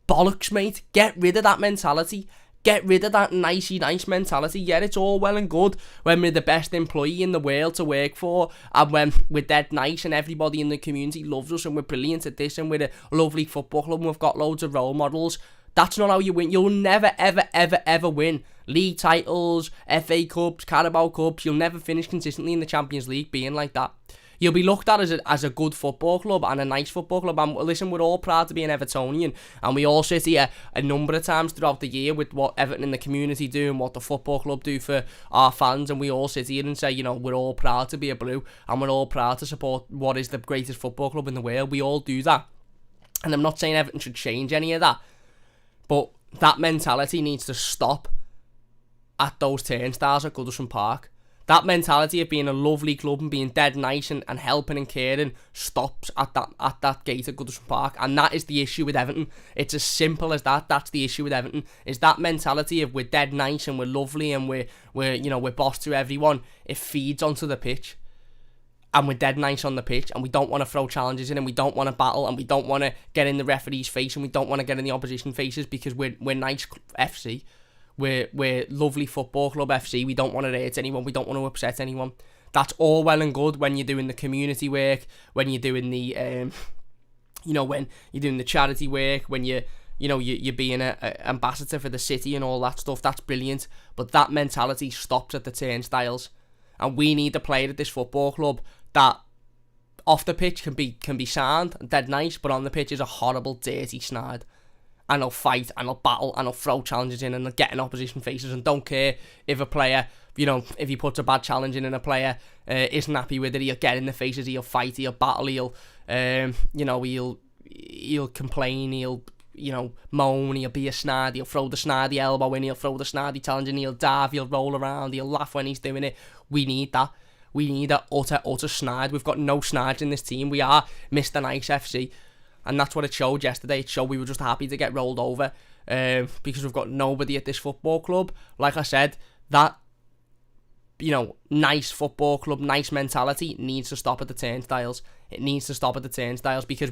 Bollocks, mate. Get rid of that mentality. Get rid of that nicey nice mentality. Yeah, it's all well and good when we're the best employee in the world to work for, and when we're dead nice and everybody in the community loves us and we're brilliant at this and we're a lovely football club and we've got loads of role models. That's not how you win. You'll never, ever, ever, ever win league titles, FA Cups, Carabao Cups. You'll never finish consistently in the Champions League being like that. You'll be looked at as a good football club and a nice football club. And listen, we're all proud to be an Evertonian, and we all sit here a number of times throughout the year with what Everton in the community do and what the football club do for our fans, and we all sit here and say, you know, we're all proud to be a Blue and we're all proud to support what is the greatest football club in the world. We all do that, and I'm not saying Everton should change any of that, but that mentality needs to stop at those turnstiles at Goodison Park. That mentality of being a lovely club and being dead nice and helping and caring stops at that gate at Goodison Park, and that is the issue with Everton. It's as simple as that. That's the issue with Everton, is that mentality of we're dead nice and we're lovely and we're boss to everyone. It feeds onto the pitch, and we're dead nice on the pitch, and we don't want to throw challenges in, and we don't want to battle, and we don't want to get in the referee's face, and we don't want to get in the opposition faces because we're nice FC. We're lovely football club FC. We don't want to hurt anyone. We don't want to upset anyone. That's all well and good when you're doing the community work, when you're doing the, when you're doing the charity work, when you're being an ambassador for the city and all that stuff. That's brilliant. But that mentality stops at the turnstiles, and we need a player at this football club that off the pitch can be sound and dead nice, but on the pitch is a horrible, dirty snide. And he'll fight, and he'll battle, and he'll throw challenges in, and he'll get in opposition faces, and don't care if a player, if he puts a bad challenge in and a player isn't happy with it, he'll get in the faces, he'll fight, he'll battle, he'll complain, he'll, moan, he'll be a snide, he'll throw the snidey elbow in, he'll throw the snidey challenge in, he'll dive, he'll roll around, he'll laugh when he's doing it. We need that. We need that utter snide. We've got no snides in this team. We are Mr. Nice FC. And that's what it showed yesterday. It showed we were just happy to get rolled over because we've got nobody at this football club. Like I said, that, nice football club, nice mentality needs to stop at the turnstiles. It needs to stop at the turnstiles because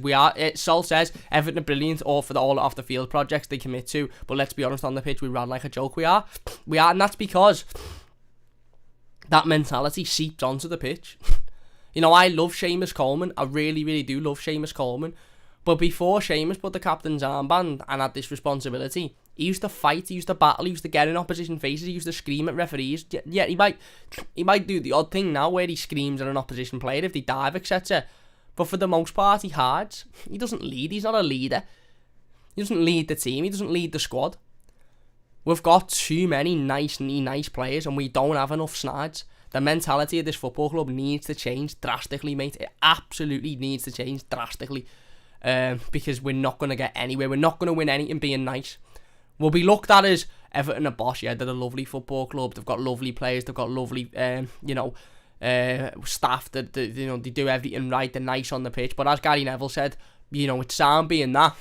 Sol says Everton are brilliant all for all off the field projects they commit to. But let's be honest, on the pitch we ran like a joke. We are, and that's because that mentality seeps onto the pitch. I love Seamus Coleman. I really, really do love Seamus Coleman. But before Seamus put the captain's armband and had this responsibility, he used to fight, he used to battle, he used to get in opposition faces, he used to scream at referees. Yeah, he might do the odd thing now where he screams at an opposition player if they dive, etc. But for the most part, he hides. He doesn't lead. He's not a leader. He doesn't lead the team. He doesn't lead the squad. We've got too many nice players, and we don't have enough snides. The mentality of this football club needs to change drastically, mate. It absolutely needs to change drastically. Because we're not going to get anywhere. We're not going to win anything being nice. We'll be looked at as Everton are boss. Yeah, they're a lovely football club. They've got lovely players. They've got lovely, staff. That they do everything right. They're nice on the pitch. But as Gary Neville said, it's sound being that,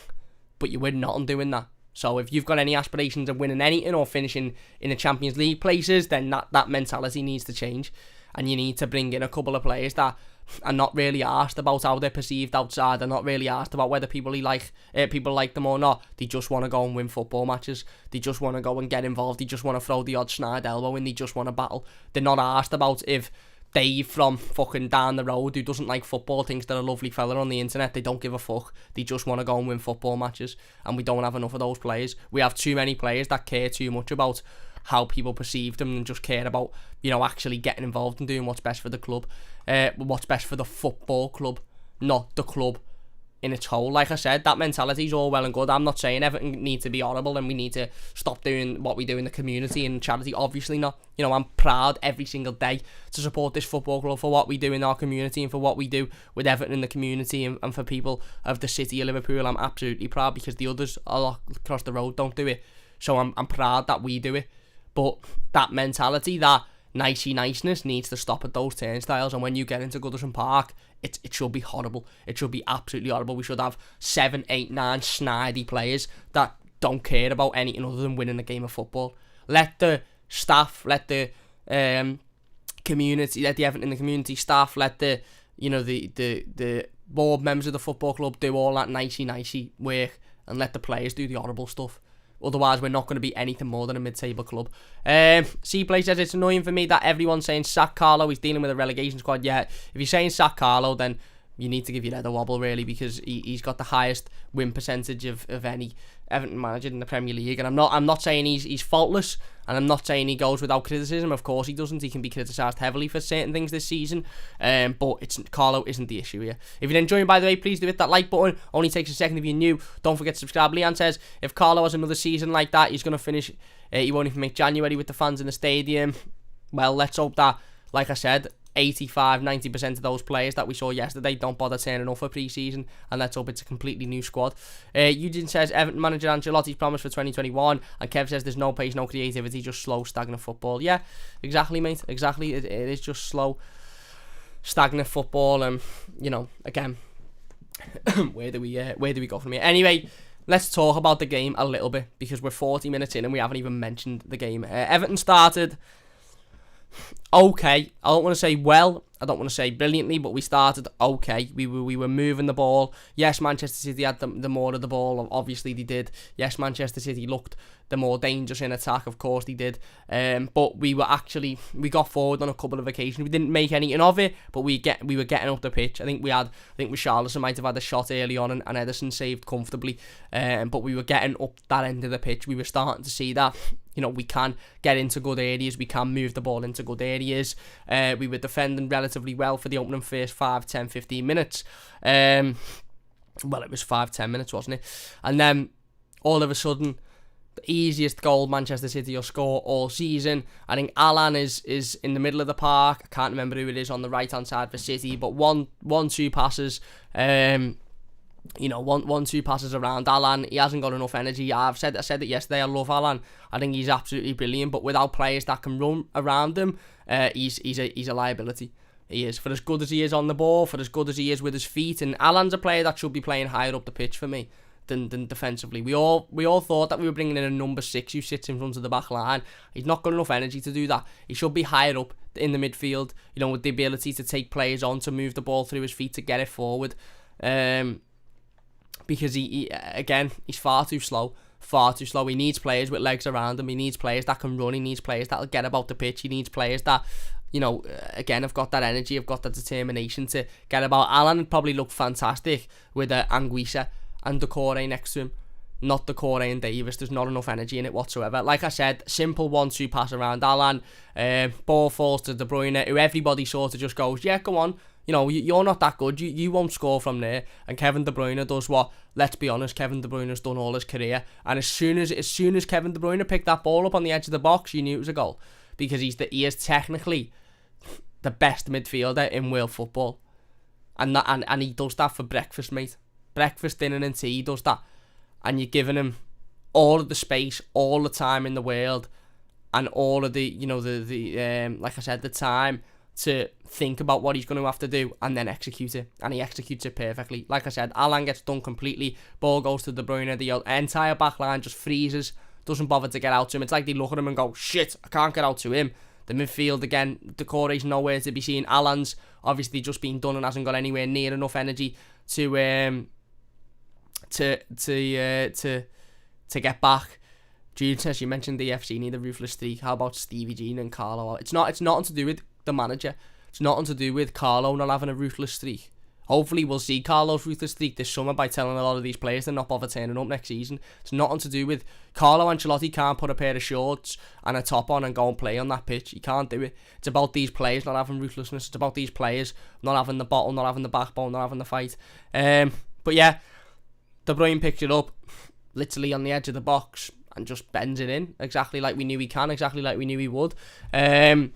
but you win nothing doing that. So if you've got any aspirations of winning anything or finishing in the Champions League places, then that mentality needs to change, and you need to bring in a couple of players that are not really asked about how they're perceived outside. They're not really asked about whether people like them or not. They just want to go and win football matches. They just want to go and get involved. They just want to throw the odd snide elbow in. They just want to battle. They're not asked about if Dave from fucking down the road who doesn't like football thinks they're a lovely fella on the internet. They don't give a fuck. They just want to go and win football matches, and we don't have enough of those players. We have too many players that care too much about how people perceive them and just care about, actually getting involved and doing what's best for the club, what's best for the football club, not the club in its whole. Like I said, that mentality is all well and good. I'm not saying Everton need to be horrible and we need to stop doing what we do in the community and charity. Obviously not. You know, I'm proud every single day to support this football club for what we do in our community and for what we do with Everton in the community and for people of the city of Liverpool. I'm absolutely proud because the others across the road don't do it. So I'm proud that we do it. But that mentality, that niceness needs to stop at those turnstiles, and when you get into Goodison Park, it should be horrible. It should be absolutely horrible. We should have 7, 8, 9 snidey players that don't care about anything other than winning a game of football. Let the staff, let the community, let the Everton in the community staff, let the the board members of the football club do all that nicey work, and let the players do the horrible stuff. Otherwise, we're not going to be anything more than a mid-table club. C-Play says, it's annoying for me that everyone's saying sack Carlo. He's dealing with a relegation squad. Yeah, if you're saying sack Carlo, then you need to give your head a wobble, really, because he's got the highest win percentage of any Everton manager in the Premier League. And I'm not saying he's faultless, and I'm not saying he goes without criticism. Of course he doesn't. He can be criticised heavily for certain things this season. But Carlo isn't the issue here. If you're enjoying, by the way, please do hit that like button. Only takes a second if you're new. Don't forget to subscribe. Leanne says, if Carlo has another season like that, he's going to finish. He won't even make January with the fans in the stadium. Well, let's hope that, like I said, 85-90% of those players that we saw yesterday don't bother turning up for pre-season, and let's hope it's a completely new squad. Eugene says Everton manager Ancelotti's promise for 2021, and Kev says there's no pace, no creativity, just slow, stagnant football. Yeah, exactly, mate. Exactly, it is just slow, stagnant football. And again, where do we go from here? Anyway, let's talk about the game a little bit, because we're 40 minutes in and we haven't even mentioned the game. Everton started okay. I don't want to say well, I don't want to say brilliantly, but we started okay. We were moving the ball. Yes, Manchester City had the more of the ball. Obviously they did. Yes, Manchester City looked the more dangerous in attack. Of course they did. But we got forward on a couple of occasions. We didn't make anything of it, but we were getting up the pitch. I think Richarlison might have had a shot early on, and Ederson saved comfortably. But we were getting up that end of the pitch. We were starting to see that we can get into good areas. We can move the ball into good areas. We were defending relatively well for the opening first 5, 10, 15 minutes. Well, it was 5, 10 minutes, wasn't it? And then all of a sudden, the easiest goal Manchester City will score all season. I think Alan is in the middle of the park. I can't remember who it is on the right-hand side for City, but one, two passes. One, two passes around Alan. He hasn't got enough energy. I said it yesterday. I love Alan. I think he's absolutely brilliant. But without players that can run around him, he's a liability. He is. For as good as he is on the ball, for as good as he is with his feet, and Alan's a player that should be playing higher up the pitch for me than defensively. We all thought that we were bringing in a number 6 who sits in front of the back line. He's not got enough energy to do that. He should be higher up in the midfield. With the ability to take players on, to move the ball through his feet, to get it forward. Because he's far too slow. He needs players with legs around him. He needs players that can run. He needs players that'll get about the pitch. He needs players that, have got that energy, have got that determination to get about. Alan probably looked fantastic with Anguissa and Decore next to him. Not Decore and Davis. There's not enough energy in it whatsoever. Like I said, simple 1-2 pass around Alan. Ball falls to De Bruyne, who everybody sort of just goes, yeah, go on. You're not that good. You won't score from there. And Kevin De Bruyne does what, let's be honest, Kevin De Bruyne's done all his career. And as soon as Kevin De Bruyne picked that ball up on the edge of the box, you knew it was a goal, because he is technically the best midfielder in world football. And he does that for breakfast, mate. Breakfast, dinner and tea, he does that. And you're giving him all of the space, all the time in the world, and all of the like I said, the time to think about what he's going to have to do and then execute it. And he executes it perfectly. Like I said, Alan gets done completely. Ball goes to De Bruyne. The entire back line just freezes. Doesn't bother to get out to him. It's like they look at him and go, shit, I can't get out to him. The midfield, again, Decore's nowhere to be seen. Alan's obviously just been done and hasn't got anywhere near enough energy to get back. Jude says, you mentioned the FC need a ruthless streak. How about Stevie Jean and Carlo? It's nothing to do with the manager. It's nothing to do with Carlo not having a ruthless streak. Hopefully we'll see Carlo's ruthless streak this summer by telling a lot of these players to not bother turning up next season. It's nothing to do with Carlo Ancelotti. Can't put a pair of shorts and a top on and go and play on that pitch. He can't do it. It's about these players not having ruthlessness. It's about these players not having the bottle, not having the backbone, not having the fight. But yeah, De Bruyne picked it up, literally on the edge of the box, and just bends it in, exactly like we knew he can, exactly like we knew he would. And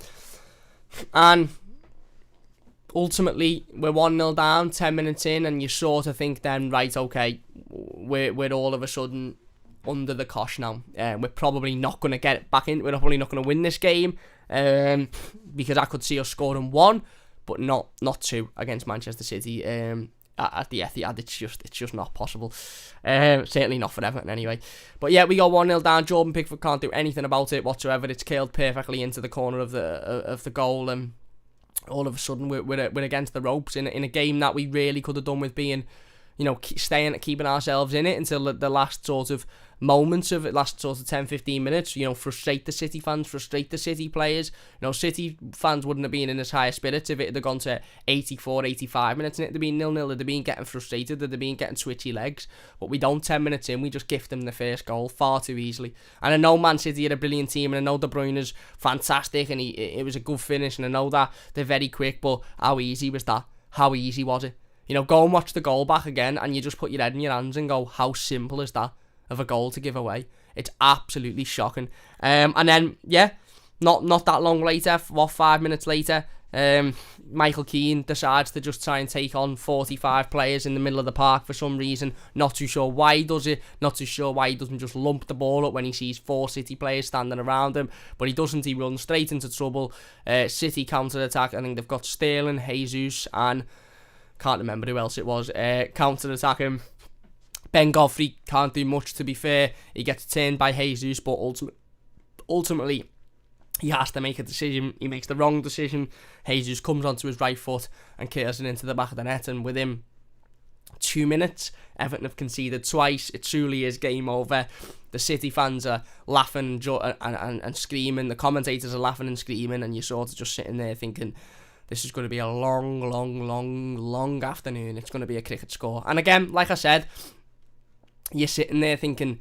ultimately, we're 1-0 down, 10 minutes in, and you sort of think then, right, okay, we're all of a sudden under the cosh now. We're probably not going to get it back in. We're probably not going to win this game, because I could see us scoring 1, but not 2 against Manchester City at the Etihad. It's just not possible. Certainly not for Everton anyway. But yeah, we go 1-0 down. Jordan Pickford can't do anything about it whatsoever. It's curled perfectly into the corner of the goal, and all of a sudden we're against the ropes in a game that we really could have done with being, keeping ourselves in it until the last sort of moments of it, last sort of 10-15 minutes, frustrate the City fans, frustrate the City players. City fans wouldn't have been in as high spirits if it had gone to 84, 85 minutes and it had been 0-0, they'd have been getting frustrated, they'd have been getting switchy legs. But we don't. 10 minutes in, we just gift them the first goal far too easily. And I know Man City are a brilliant team, and I know De Bruyne's fantastic, and it was a good finish, and I know that they're very quick, but how easy was that? How easy was it? Go and watch the goal back again, and you just put your head in your hands and go, how simple is that of a goal to give away? It's absolutely shocking. And then, yeah, not that long later, 5 minutes later, Michael Keane decides to just try and take on 45 players in the middle of the park for some reason. Not too sure why he does it, not too sure why he doesn't just lump the ball up when he sees 4 City players standing around him, but he doesn't. He runs straight into trouble. City counter-attack. I think they've got Sterling, Jesus, and can't remember who else it was, counter-attack him. Ben Godfrey can't do much, to be fair. He gets turned by Jesus, but ultimately he has to make a decision. He makes the wrong decision. Jesus comes onto his right foot and curls it into the back of the net, and within 2 minutes, Everton have conceded twice. It truly is game over. The City fans are laughing and screaming. The commentators are laughing and screaming, and you're sort of just sitting there thinking, this is going to be a long afternoon. It's going to be a cricket score. And again, like I said, you're sitting there thinking,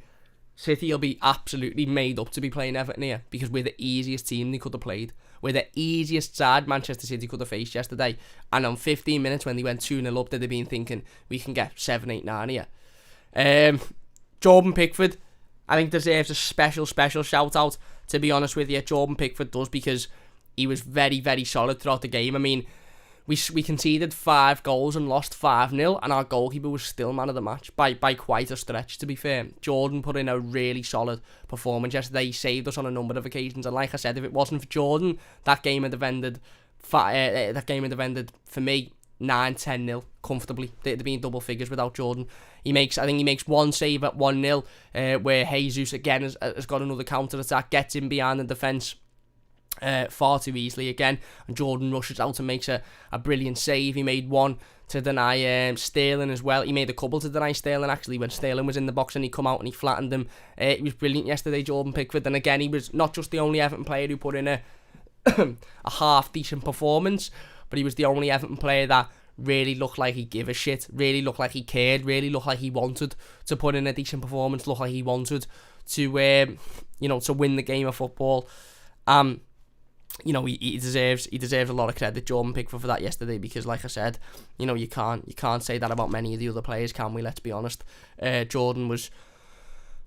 City will be absolutely made up to be playing Everton here, because we're the easiest team they could have played. We're the easiest side Manchester City could have faced yesterday. And on 15 minutes, when they went 2-0 up, they'd have been thinking, we can get 7, 8, 9 here. Jordan Pickford, I think, deserves a special shout out, to be honest with you. Jordan Pickford does, because he was very, very solid throughout the game. I mean, we conceded 5 goals and lost 5-0, and our goalkeeper was still man of the match by quite a stretch, to be fair. Jordan put in a really solid performance yesterday. He saved us on a number of occasions, and like I said, if it wasn't for Jordan, that game would have ended for me 9-10-0 comfortably. They'd have been double figures without Jordan. I think he makes one save at 1-0, where Jesus again has got another counter attack, gets in behind the defence far too easily again, and Jordan rushes out and makes a brilliant save. He made one to deny Sterling as well. He made a couple to deny Sterling, actually, when Sterling was in the box, and he come out and he flattened him. He was brilliant yesterday, Jordan Pickford, and again, he was not just the only Everton player who put in a half decent performance, but he was the only Everton player that really looked like he gave a shit, really looked like he cared, really looked like he wanted to put in a decent performance, looked like he wanted to win the game of football. He deserves a lot of credit, Jordan Pickford, for that yesterday, because like I said, you can't say that about many of the other players, can we? Let's be honest. Jordan was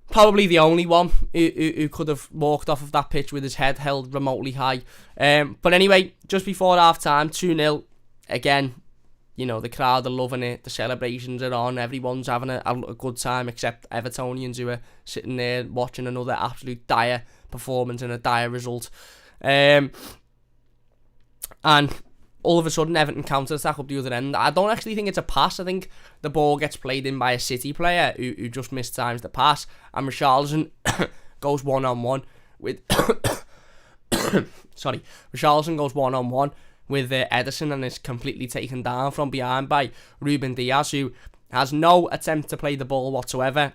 probably the only one who could have walked off of that pitch with his head held remotely high. But anyway, just before half time, 2-0 again. The crowd are loving it, the celebrations are on, everyone's having a good time, except Evertonians, who are sitting there watching another absolute dire performance and a dire result. And all of a sudden, Everton counter-attack up the other end. I don't actually think it's a pass. I think the ball gets played in by a City player who just mistimes the pass, and Richarlison goes one-on-one with Richarlison goes one-on-one with Ederson, and is completely taken down from behind by Ruben Diaz, who has no attempt to play the ball whatsoever,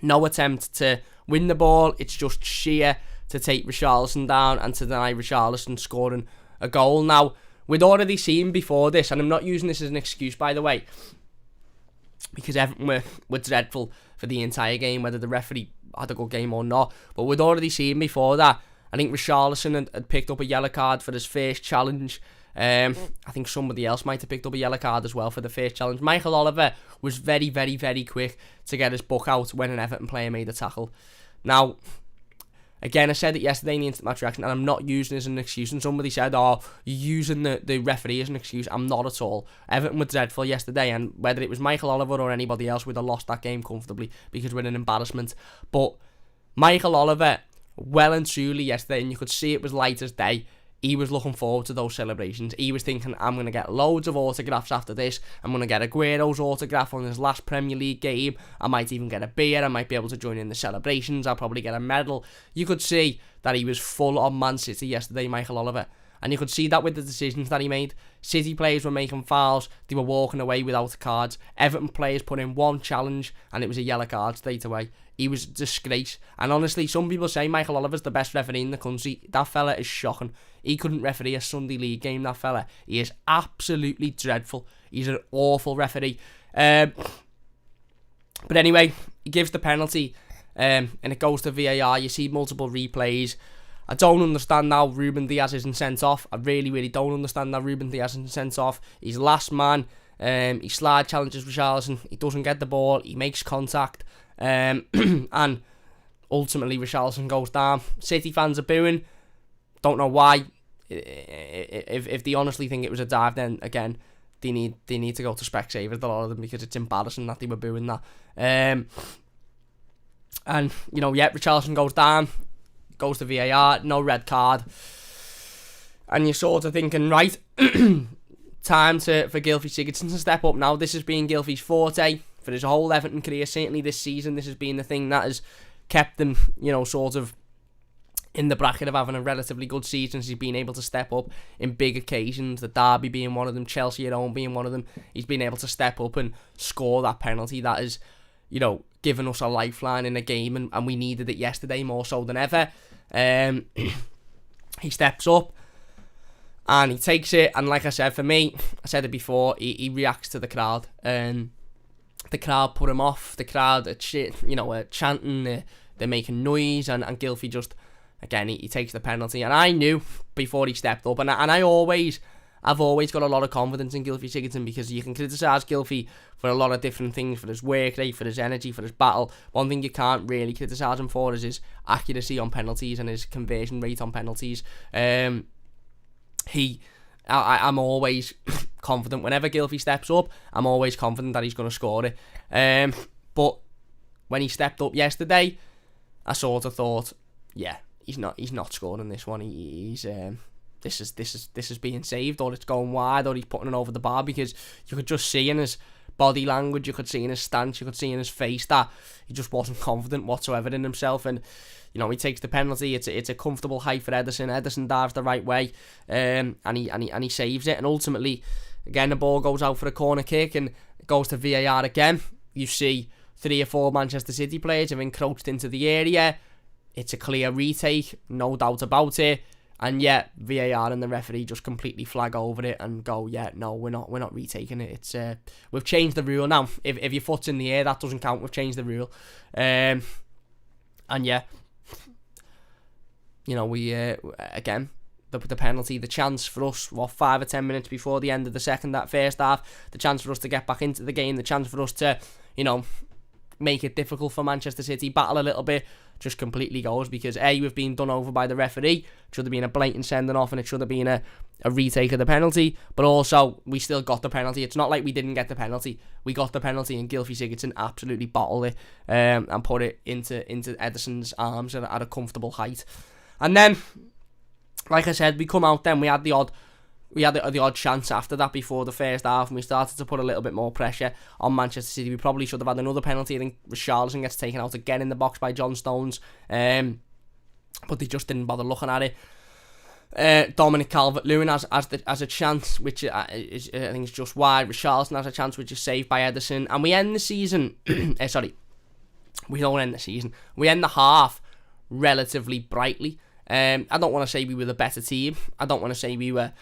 no attempt to win the ball. It's just sheer to take Richarlison down and to deny Richarlison scoring a goal. Now, we'd already seen before this, and I'm not using this as an excuse, by the way, because Everton were dreadful for the entire game, whether the referee had a good game or not, but we'd already seen before that. I think Richarlison had picked up a yellow card for his first challenge I think somebody else might have picked up a yellow card as well for the first challenge. Michael Oliver was very, very, very quick to get his book out when an Everton player made a tackle. Now, again, I said it yesterday in the instant match reaction, and I'm not using it as an excuse. And somebody said, oh, you're using the referee as an excuse. I'm not at all. Everton were dreadful yesterday, and whether it was Michael Oliver or anybody else, we'd have lost that game comfortably because we're an embarrassment. But Michael Oliver, well and truly yesterday, and you could see it was light as day, he was looking forward to those celebrations. He was thinking, I'm going to get loads of autographs after this. I'm going to get Aguero's autograph on his last Premier League game. I might even get a beer. I might be able to join in the celebrations. I'll probably get a medal. You could see that he was full on Man City yesterday, Michael Oliver. And you could see that with the decisions that he made. City players were making fouls. They were walking away without cards. Everton players put in one challenge and it was a yellow card straight away. He was a disgrace. And honestly, some people say Michael Oliver's the best referee in the country. That fella is shocking. He couldn't referee a Sunday League game, that fella. He is absolutely dreadful. He's an awful referee. But anyway, he gives the penalty and it goes to VAR. You see multiple replays. I don't understand how Ruben Diaz isn't sent off. I really, really don't understand how Ruben Diaz isn't sent off. He's last man. He slide challenges Richarlison. He doesn't get the ball. He makes contact. And ultimately Richarlison goes down. City fans are booing. Don't know why. If they honestly think it was a dive, then again they need to go to Specsavers, a lot of them, because it's embarrassing that they were booing that. And you know, yeah, Richarlison goes down, goes to VAR, no red card, and you're sort of thinking, right, time for Gylfi Sigurdsson to step up now. This has been Gylfi's forte for his whole Everton career. Certainly this season, this has been the thing that has kept him, you know, sort of in the bracket of having a relatively good season. He's been able to step up in big occasions, the derby being one of them, Chelsea at home being one of them. He's been able to step up and score that penalty that has, you know, given us a lifeline in a game, and we needed it yesterday more so than ever. He steps up and he takes it, and like I said, for me, I said it before, he reacts to the crowd. The crowd put him off. The crowd are chanting, they're making noise, and Gylfi just, again, he takes the penalty. And I knew before he stepped up, and I've always got a lot of confidence in Gylfi Sigurdsson, because you can criticise Gylfi for a lot of different things, for his work rate, for his energy, for his battle. One thing you can't really criticise him for is his accuracy on penalties and his conversion rate on penalties. I'm always confident whenever Gylfi steps up. I'm always confident that he's going to score it. But when he stepped up yesterday, I sort of thought, yeah, he's not scoring this one. This is being saved, or it's going wide, or he's putting it over the bar, because you could just see in his body language, you could see in his stance, you could see in his face that he just wasn't confident whatsoever in himself. And you know, he takes the penalty. It's a comfortable height for Ederson. Ederson dives the right way, and he saves it. And ultimately, again, the ball goes out for a corner kick and it goes to VAR again. You see 3 or 4 Manchester City players have encroached into the area. It's a clear retake, no doubt about it. And yet VAR and the referee just completely flag over it and go, yeah, no, we're not retaking it. It's we've changed the rule now. If your foot's in the air, that doesn't count. We've changed the rule. And yeah, you know, we again, the penalty, the chance for us, 5 or 10 minutes before the end of that first half, the chance for us to get back into the game, the chance for us to, you know, make it difficult for Manchester City, battle a little bit, just completely goes, because we've been done over by the referee. It should have been a blatant sending off, and it should have been a retake of the penalty. But also, we still got the penalty. It's not like we didn't get the penalty. We got the penalty, and Gylfi Sigurdsson absolutely bottled it and put it into Ederson's arms at a comfortable height. And then, like I said, we come out then, we had the odd chance after that before the first half, and we started to put a little bit more pressure on Manchester City. We probably should have had another penalty. I think Richarlison gets taken out again in the box by John Stones, but they just didn't bother looking at it. Dominic Calvert-Lewin has a chance, which I think is just wide. Richarlison has a chance, which is saved by Ederson, and we end the season. We don't end the season. We end the half relatively brightly. I don't want to say we were the better team. I don't want to say we were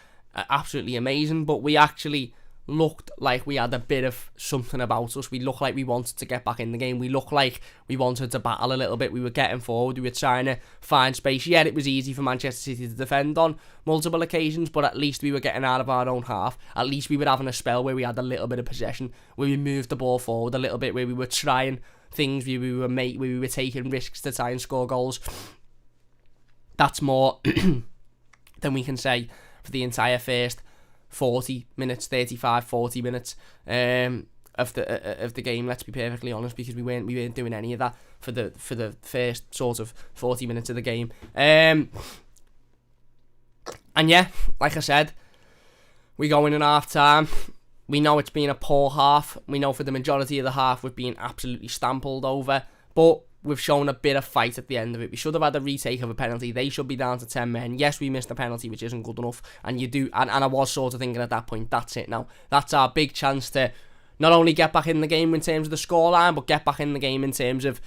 absolutely amazing, but we actually looked like we had a bit of something about us. We looked like we wanted to get back in the game. We looked like we wanted to battle a little bit. We were getting forward. We were trying to find space. Yeah, it was easy for Manchester City to defend on multiple occasions, but at least we were getting out of our own half. At least we were having a spell where we had a little bit of possession, where we moved the ball forward a little bit, where we were trying things, where we were taking risks to try and score goals. That's more than we can say for the entire first 40 minutes, 35, 40 minutes of the game. Let's be perfectly honest, because we weren't doing any of that for the first sort of 40 minutes of the game. And yeah, like I said, we go in half time. We know it's been a poor half. We know for the majority of the half we've been absolutely stampled over, but we've shown a bit of fight at the end of it. We should have had a retake of a penalty. They should be down to 10 men. Yes, we missed a penalty, which isn't good enough. And I was sort of thinking at that point, that's it now. That's our big chance to not only get back in the game in terms of the scoreline, but get back in the game in terms of,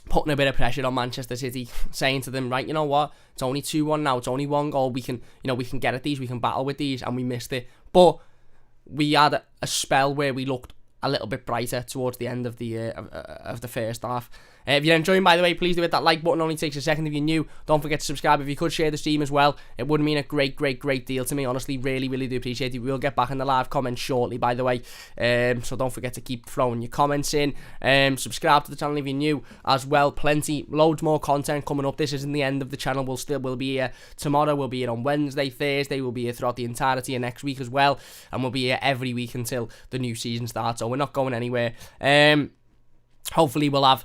putting a bit of pressure on Manchester City, saying to them, right, you know what, it's only 2-1 now, it's only one goal, we can get at these, we can battle with these, and we missed it. But we had a spell where we looked a little bit brighter towards the end of the first half. If you're enjoying, by the way, please do hit that like button. Only takes a second. If you're new, don't forget to subscribe. If you could share the stream as well, it would mean a great deal to me. Honestly, really do appreciate it. We'll get back in the live comments shortly, by the way. So don't forget to keep throwing your comments in. Subscribe to the channel if you're new as well. Loads more content coming up. This isn't the end of the channel. We'll be here tomorrow. We'll be here on Wednesday, Thursday. We'll be here throughout the entirety of next week as well, and we'll be here every week until the new season starts. So we're not going anywhere. Hopefully we'll have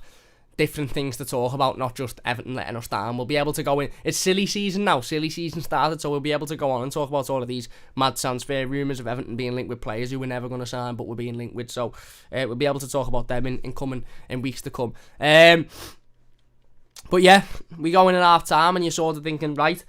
different things to talk about, not just Everton letting us down. We'll be able to go in. It's silly season now. Silly season started, so we'll be able to go on and talk about all of these mad transfer rumours of Everton being linked with players who we're never going to sign, but we're being linked with. So we'll be able to talk about them in weeks to come. But yeah, we go in at half time, and you're sort of thinking, right,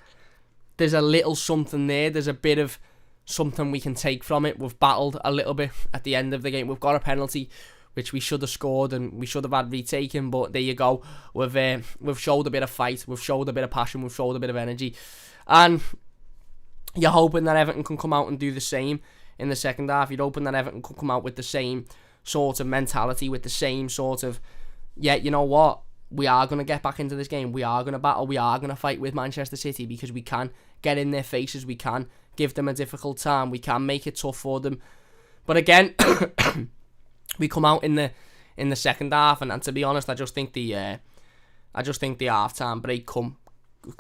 there's a little something there. There's a bit of something we can take from it. We've battled a little bit at the end of the game. We've got a penalty which we should have scored and we should have had retaken, but there you go. We've showed a bit of fight, we've showed a bit of passion, we've showed a bit of energy, and you're hoping that Everton can come out and do the same in the second half. You're hoping that Everton can come out with the same sort of mentality, with the same sort of, yeah, you know what, we are going to get back into this game, we are going to battle, we are going to fight with Manchester City, because we can get in their faces, we can give them a difficult time, we can make it tough for them. But again, we come out in the second half, and to be honest, I just think the half-time break come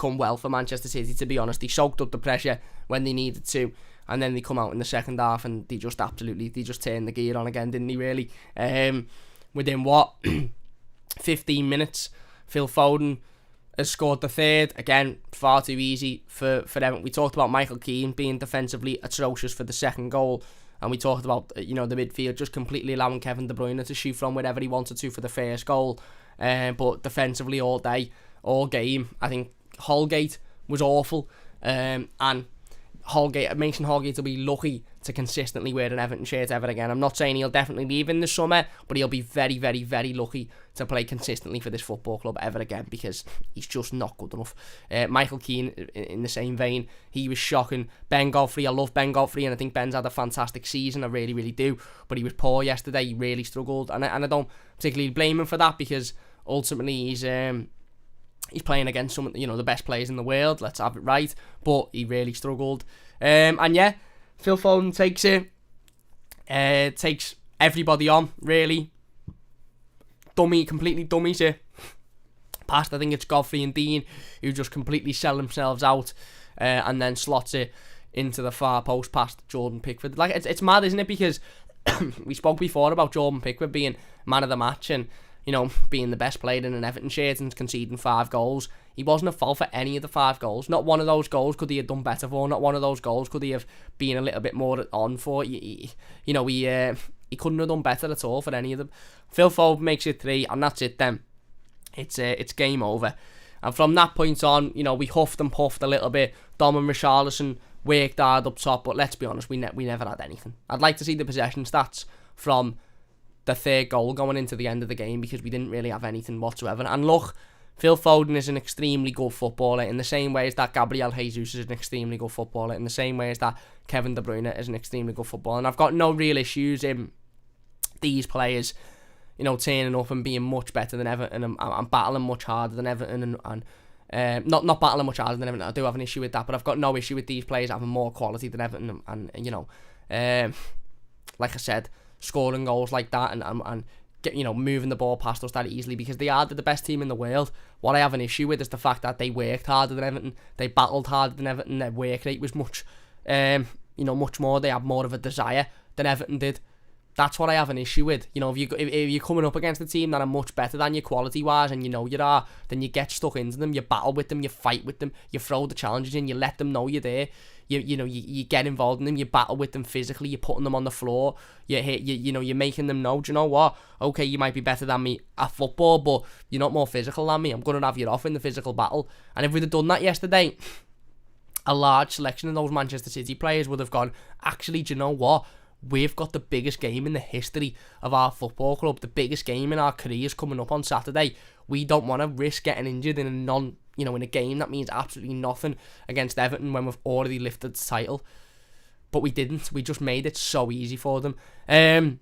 well for Manchester City. To be honest, they soaked up the pressure when they needed to, and then they come out in the second half and they just turned the gear on again, didn't they? Really, within 15 minutes, Phil Foden has scored the third. Again, far too easy for Everton. We talked about Michael Keane being defensively atrocious for the second goal. And we talked about, the midfield just completely allowing Kevin De Bruyne to shoot from wherever he wanted to for the first goal. But defensively all day, all game, I think Holgate was awful. And Mason Holgate will be lucky to consistently wear an Everton shirt ever again. I'm not saying he'll definitely leave in the summer, but he'll be very, very, very lucky to play consistently for this football club ever again, because he's just not good enough. Michael Keane, in the same vein, he was shocking. Ben Godfrey, I love Ben Godfrey, and I think Ben's had a fantastic season, I really, really do, but he was poor yesterday. He really struggled, and I don't particularly blame him for that, because ultimately he's playing against some, the best players in the world, let's have it right, but he really struggled. And yeah, Phil Foden takes it, takes everybody on, really. Completely dummies it past, I think it's Godfrey and Dean, who just completely sell themselves out, and then slots it into the far post past Jordan Pickford. Like, it's mad, isn't it? Because we spoke before about Jordan Pickford being man of the match and, being the best player in an Everton shirt and conceding 5 goals. He wasn't at fault for any of the 5 goals. Not one of those goals could he have done better for. Not one of those goals could he have been a little bit more on for. He couldn't have done better at all for any of them. Phil Foden makes it 3, and that's it then. It's game over. And from that point on, we huffed and puffed a little bit. Dom and Richarlison worked hard up top, but let's be honest, we never had anything. I'd like to see the possession stats from the third goal going into the end of the game, because we didn't really have anything whatsoever. And look, Phil Foden is an extremely good footballer in the same way as that Gabriel Jesus is an extremely good footballer, in the same way as that Kevin De Bruyne is an extremely good footballer. And I've got no real issues in these players, turning up and being much better than Everton and battling much harder than Everton and not battling much harder than Everton. I do have an issue with that, but I've got no issue with these players having more quality than Everton and like I said, scoring goals like that and moving the ball past us that easily, because they are the best team in the world. What I have an issue with is the fact that they worked harder than Everton, they battled harder than Everton, their work rate was much more, they had more of a desire than Everton did. That's what I have an issue with. If you're coming up against a team that are much better than you quality-wise, and you are, then you get stuck into them, you battle with them, you fight with them, you throw the challenges in, you let them know you're there. You get involved in them, you battle with them physically, you're putting them on the floor, you're making them know, do you know what? Okay, you might be better than me at football, but you're not more physical than me. I'm going to have you off in the physical battle. And if we'd have done that yesterday, a large selection of those Manchester City players would have gone, actually, do you know what? We've got the biggest game in the history of our football club, the biggest game in our careers coming up on Saturday. We don't want to risk getting injured in in a game that means absolutely nothing against Everton when we've already lifted the title. But we didn't. We just made it so easy for them. And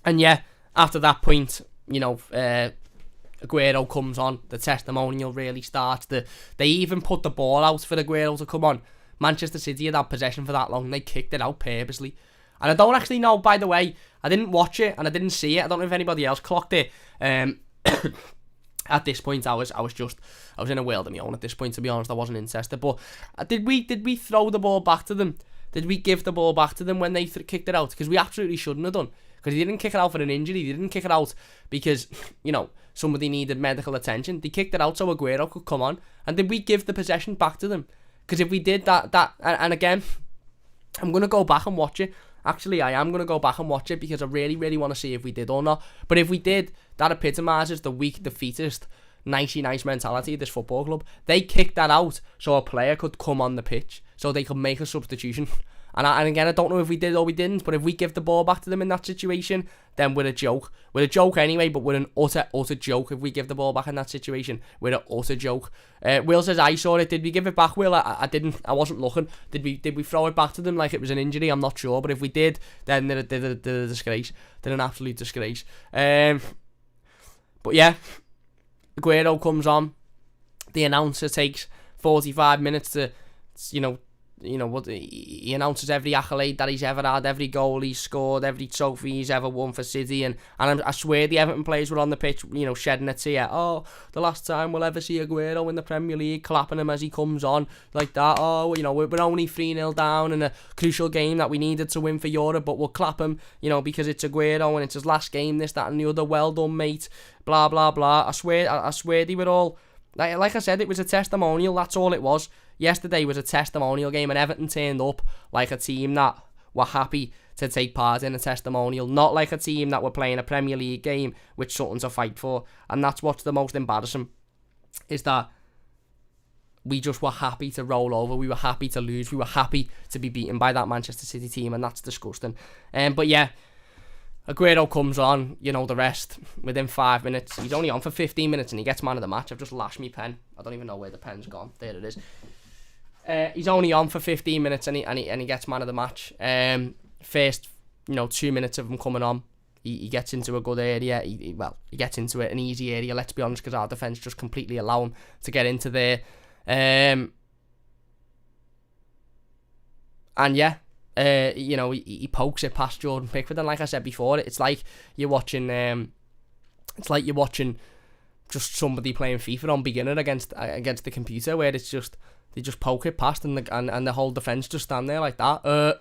yeah, after that point, Aguero comes on. The testimonial really starts. They even put the ball out for Aguero to come on. Manchester City had had possession for that long. They kicked it out purposely. And I don't actually know, by the way, I didn't watch it and I didn't see it. I don't know if anybody else clocked it. At this point, I was in a world of my own at this point, to be honest. I wasn't interested. But did we throw the ball back to them? Did we give the ball back to them when they kicked it out? Because we absolutely shouldn't have done. Because he didn't kick it out for an injury. He didn't kick it out because, somebody needed medical attention. They kicked it out so Aguero could come on. And did we give the possession back to them? Because if we did that, and again, I'm going to go back and watch it. Actually, I am going to go back and watch it because I really, really want to see if we did or not. But if we did, that epitomises the weak, defeatist, nicey nice mentality of this football club. They kicked that out so a player could come on the pitch, so they could make a substitution. And again, I don't know if we did or we didn't, but if we give the ball back to them in that situation, then we're a joke. We're a joke anyway, but we're an utter joke if we give the ball back in that situation. We're an utter joke. Will says, I saw it. Did we give it back, Will? I didn't. I wasn't looking. Did we throw it back to them like it was an injury? I'm not sure, but if we did, then they're a disgrace. They're an absolute disgrace. But yeah, Aguero comes on. The announcer takes 45 minutes to, what he announces every accolade that he's ever had, every goal he's scored, every trophy he's ever won for City, and I swear the Everton players were on the pitch, shedding a tear. Oh, the last time we'll ever see Aguero in the Premier League, clapping him as he comes on like that. Oh, we're only 3-0 down in a crucial game that we needed to win for Europe, but we'll clap him, because it's Aguero and it's his last game, this, that, and the other. Well done, mate. Blah blah blah. I swear they were all like I said, it was a testimonial. That's all it was. Yesterday was a testimonial game, and Everton turned up like a team that were happy to take part in a testimonial, not like a team that were playing a Premier League game with something to fight for. And that's what's the most embarrassing, is that we just were happy to roll over, we were happy to lose, we were happy to be beaten by that Manchester City team, and that's disgusting. But yeah, Aguero comes on, the rest, within 5 minutes. He's only on for 15 minutes and he gets man of the match. I've just lashed me pen. I don't even know where the pen's gone. There it is. He's only on for 15 minutes and he gets man of the match. First, 2 minutes of him coming on, he gets into a good area. He gets into an easy area, let's be honest, because our defence just completely allow him to get into there. And yeah, he pokes it past Jordan Pickford, and like I said before, it's like you're watching just somebody playing FIFA on beginner against the computer, where it's just they just poke it past and the whole defence just stand there like that.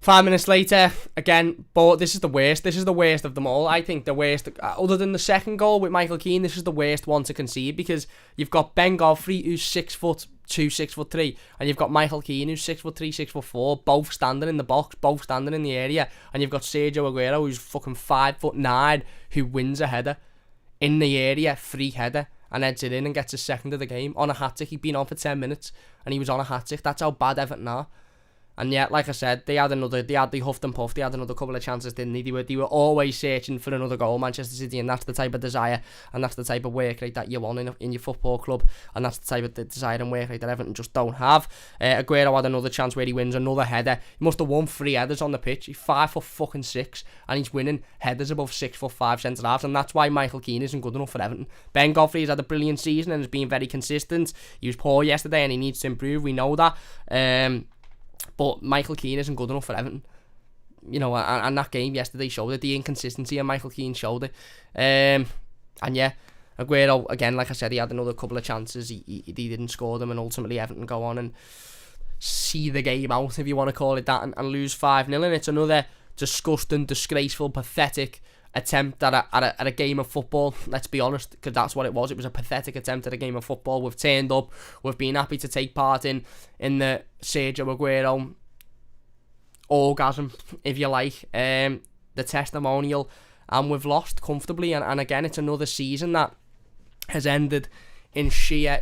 5 minutes later, again, but this is the worst. This is the worst of them all. I think the worst, other than the second goal with Michael Keane, this is the worst one to concede, because you've got Ben Godfrey, who's 6'2", 6'3", and you've got Michael Keane, who's 6'3", 6'4", both standing in the box, both standing in the area, and you've got Sergio Aguero, who's fucking 5'9", who wins a header in the area, free header, and heads it in and gets his second of the game on a hat-trick. He'd been on for 10 minutes and he was on a hat-trick. That's how bad Everton are. And yet, like I said, they huffed and puffed, they had another couple of chances, didn't they? They were always searching for another goal, Manchester City, and that's the type of desire, and that's the type of work rate that you want in your football club, and that's the type of desire and work rate that Everton just don't have. Aguero had another chance where he wins another header. He must have won 3 headers on the pitch. He's 5'6", and he's winning headers above 6'5" centre halves, and that's why Michael Keane isn't good enough for Everton. Ben Godfrey has had a brilliant season and has been very consistent. He was poor yesterday and he needs to improve, we know that. But Michael Keane isn't good enough for Everton. You know, and that game yesterday showed it. The inconsistency of Michael Keane showed it. And yeah, Aguero, again, like I said, he had another couple of chances. He didn't score them, and ultimately Everton go on and see the game out, if you want to call it that, and lose 5-0. And it's another disgusting, disgraceful, pathetic attempt at a game of football. Let's be honest, because that's what it was. It was a pathetic attempt at a game of football. We've turned up. We've been happy to take part in the Sergio Aguero orgasm, if you like, the testimonial, and we've lost comfortably. And again, it's another season that has ended in sheer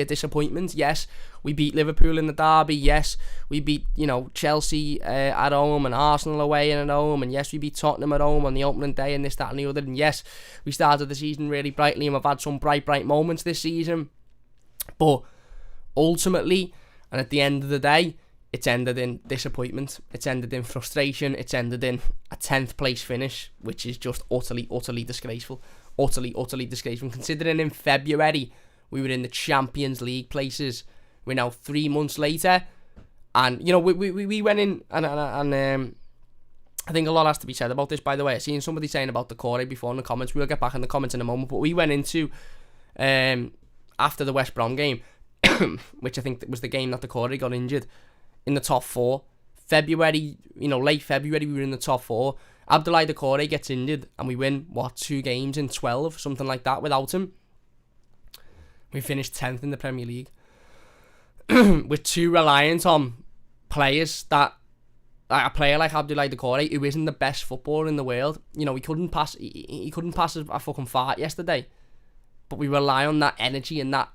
disappointment. Yes, we beat Liverpool in the derby. Yes, we beat, Chelsea at home and Arsenal away and at home. And yes, we beat Tottenham at home on the opening day and this, that and the other. And yes, we started the season really brightly and we've had some bright moments this season. But ultimately, and at the end of the day, it's ended in disappointment. It's ended in frustration. It's ended in a 10th place finish, which is just utterly disgraceful. Utterly disgraceful. Considering in February we were in the Champions League places, we're now 3 months later, and we went in and I think a lot has to be said about this. By the way, I seen somebody saying about the Corey before in the comments. We'll get back in the comments in a moment, but we went into after the West Brom game, which I think was the game that the Corey got injured, in the top 4. February, late February, we were in the top 4. Abdoulaye Doucouré gets injured and we win, 2 games in 12, something like that, without him. We finished 10th in the Premier League. We're too reliant on players that, like a player like Abdoulaye Doucouré, who isn't the best footballer in the world. He couldn't pass, he couldn't pass a fucking fart yesterday. But we rely on that energy and that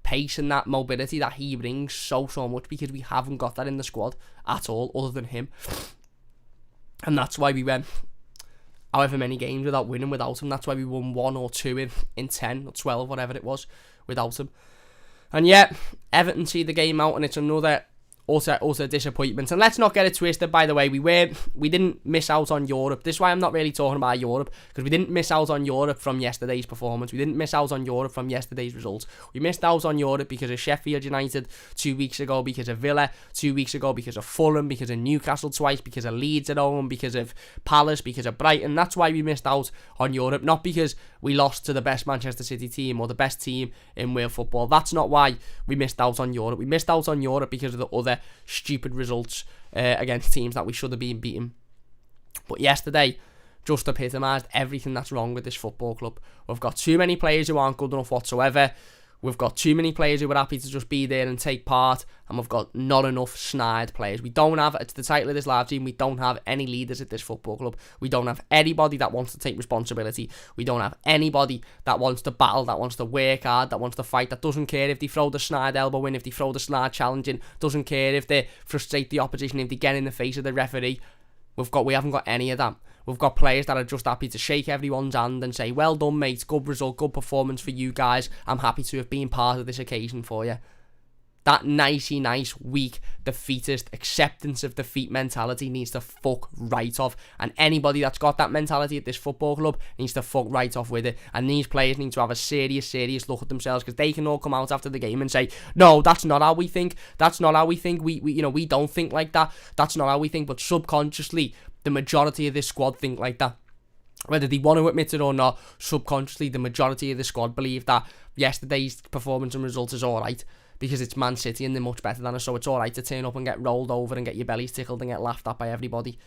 pace and that mobility that he brings so much, because we haven't got that in the squad at all, other than him. And that's why we went however many games without winning without him. That's why we won 1 or 2 in 10 or 12, whatever it was, without him. And yet, Everton see the game out, and it's another utter disappointment. And let's not get it twisted, by the way, we didn't miss out on Europe. This is why I'm not really talking about Europe, because we didn't miss out on Europe from yesterday's performance. We didn't miss out on Europe from yesterday's results. We missed out on Europe because of Sheffield United 2 weeks ago, because of Villa 2 weeks ago, because of Fulham, because of Newcastle twice, because of Leeds at home, because of Palace, because of Brighton. That's why we missed out on Europe, not because we lost to the best Manchester City team or the best team in world football. That's not why we missed out on Europe. We missed out on Europe because of the other stupid results against teams that we should have been beaten. But yesterday just epitomised everything that's wrong with this football club. We've got too many players who aren't good enough whatsoever. We've got too many players who are happy to just be there and take part, and we've got not enough snide players. We don't have, it's the title of this live team, we don't have any leaders at this football club. We don't have anybody that wants to take responsibility. We don't have anybody that wants to battle, that wants to work hard, that wants to fight, that doesn't care if they throw the snide elbow in, if they throw the snide challenge in, doesn't care if they frustrate the opposition, if they get in the face of the referee. We haven't got any of that. We've got players that are just happy to shake everyone's hand and say, well done, mate, good result, good performance for you guys. I'm happy to have been part of this occasion for you. That nice, weak, defeatist, acceptance of defeat mentality needs to fuck right off. And anybody that's got that mentality at this football club needs to fuck right off with it. And these players need to have a serious look at themselves, because they can all come out after the game and say, no, that's not how we think. That's not how we think. We don't think like that. That's not how we think. But subconsciously, the majority of this squad think like that. Whether they want to admit it or not, subconsciously, the majority of the squad believe that yesterday's performance and results is alright, because it's Man City and they're much better than us, so it's alright to turn up and get rolled over and get your bellies tickled and get laughed at by everybody.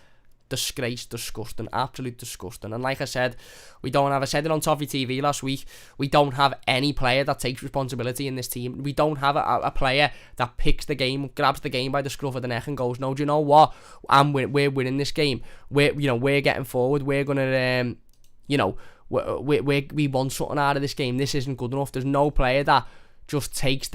Disgrace, disgusting, absolute disgusting. And like I said, I said it on Toffee TV last week, we don't have any player that takes responsibility in this team. We don't have a player that picks the game, grabs the game by the scruff of the neck and goes, no, do you know what? We're winning this game. We're getting forward. We're gonna, we want something out of this game. This isn't good enough. There's no player that just takes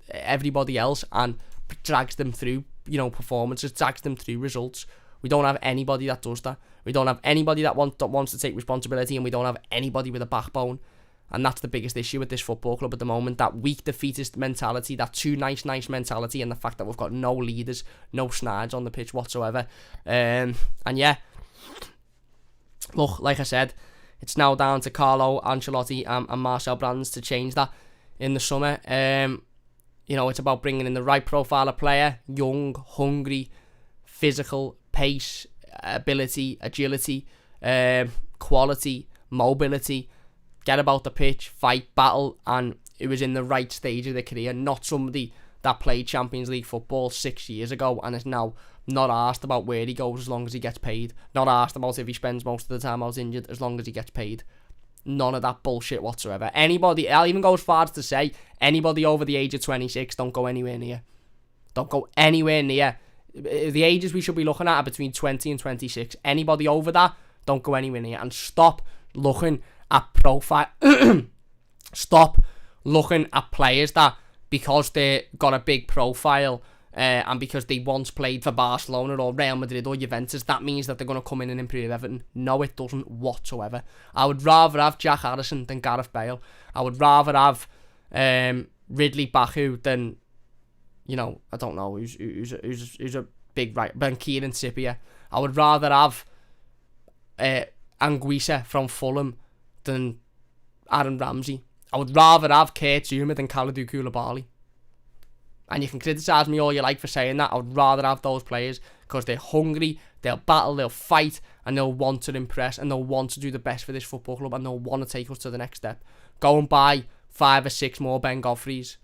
everybody else and drags them through performances, drags them through results. We don't have anybody that does that. We don't have anybody that wants to take responsibility, and we don't have anybody with a backbone. And that's the biggest issue with this football club at the moment, that weak defeatist mentality, that too nice mentality, and the fact that we've got no leaders, no snides on the pitch whatsoever. And yeah, look, like I said, it's now down to Carlo Ancelotti and Marcel Brands to change that in the summer. It's about bringing in the right profile of player, young, hungry, physical, pace, ability, agility, quality, mobility, get about the pitch, fight, battle, and it was in the right stage of their career, not somebody that played Champions League football 6 years ago and is now not asked about where he goes as long as he gets paid, not asked about if he spends most of the time out injured as long as he gets paid. None of that bullshit whatsoever. Anybody, I'll even go as far as to say, anybody over the age of 26, don't go anywhere near. Don't go anywhere near. The ages we should be looking at are between 20 and 26. Anybody over that, don't go anywhere near. And stop looking at profile. Stop looking at players that, because they got a big profile and because they once played for Barcelona or Real Madrid or Juventus, that means that they're going to come in and improve Everton. No, it doesn't whatsoever. I would rather have Jack Harrison than Gareth Bale. I would rather have Ridley Baku than, I don't know who's a big right, than Kieran Trippier. I would rather have Anguissa from Fulham than Aaron Ramsey. I would rather have Kurt Zouma than Kalidou Koulibaly. And you can criticise me all you like for saying that. I would rather have those players because they're hungry, they'll battle, they'll fight, and they'll want to impress, and they'll want to do the best for this football club, and they'll want to take us to the next step. Go and buy 5 or 6 more Ben Godfreys.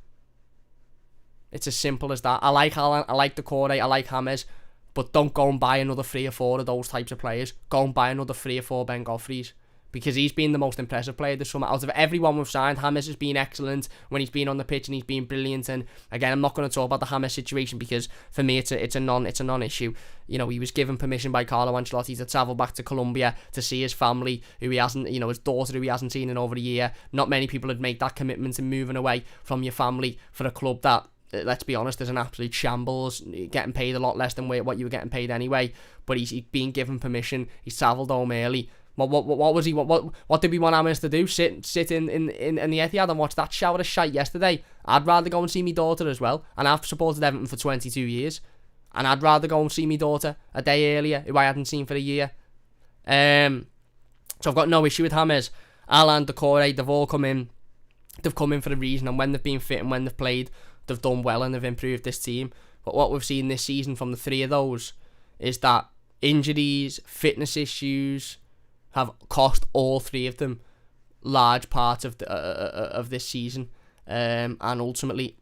It's as simple as that. I like Alan, I like Decore, I like James, but don't go and buy another 3 or 4 of those types of players. Go and buy another 3 or 4 Ben Godfreys, because he's been the most impressive player this summer. Out of everyone we've signed, James has been excellent when he's been on the pitch, and he's been brilliant. And again, I'm not going to talk about the James situation because for me it's a non-issue. He was given permission by Carlo Ancelotti to travel back to Colombia to see his family, who he hasn't, his daughter, who he hasn't seen in over a year. Not many people would make that commitment in moving away from your family for a club that, let's be honest, is an absolute shambles, getting paid a lot less than what you were getting paid anyway. But he's been given permission. He's travelled home early. What was he? What did we want James to do? Sit in the Etihad and watch that shower of shite yesterday? I'd rather go and see my daughter as well. And I've supported Everton for 22 years, and I'd rather go and see my daughter a day earlier, who I hadn't seen for a year. So I've got no issue with James. Alan, Decore, they've all come in. They've come in for a reason, and when they've been fit and when they've played, they've done well and they've improved this team. But what we've seen this season from the 3 of those is that injuries, fitness issues have cost all 3 of them large parts of this season, and ultimately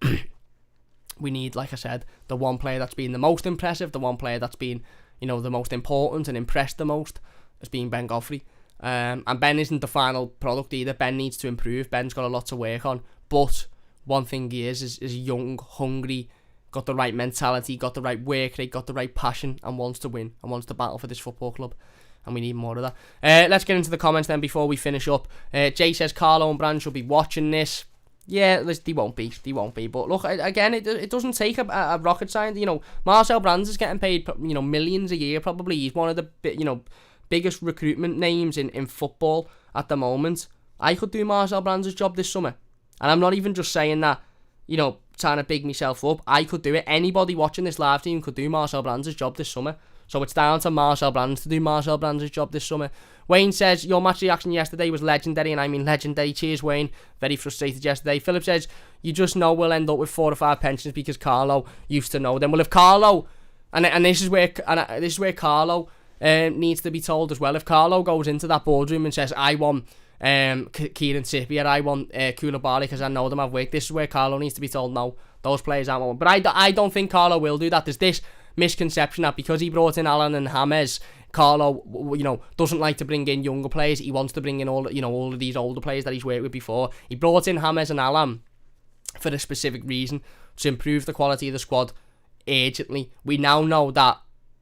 we need, like I said, the one player that's been the most impressive, the one player that's been the most important and impressed the most has been Ben Godfrey, and Ben isn't the final product either. Ben needs to improve. Ben's got a lot to work on, but one thing he is young, hungry, got the right mentality, got the right work rate, got the right passion, and wants to win and wants to battle for this football club. And we need more of that. Let's get into the comments then before we finish up. Jay says Carlo and Brand should be watching this. Yeah, they won't be. But look, again, it doesn't take a rocket science. Marcel Brands is getting paid, millions a year probably. He's one of the biggest recruitment names in football at the moment. I could do Marcel Brands' job this summer. And I'm not even just saying that, trying to big myself up. I could do it. Anybody watching this live stream could do Marcel Brands' job this summer. So it's down to Marcel Brands to do Marcel Brands' job this summer. Wayne says, your match reaction yesterday was legendary, and I mean legendary. Cheers, Wayne. Very frustrated yesterday. Philip says, you just know we'll end up with 4 or 5 pensions because Carlo used to know them. Well, if Carlo, and this is where Carlo needs to be told as well. If Carlo goes into that boardroom and says, I want Kieran Trippier, I want Koulibaly because I know them, I've worked. This is where Carlo needs to be told, no, those players aren't one. But I don't think Carlo will do that. There's this misconception that because he brought in Alan and James, Carlo, doesn't like to bring in younger players. He wants to bring in all of these older players that he's worked with before. He brought in James and Alan for a specific reason, to improve the quality of the squad urgently. We now know that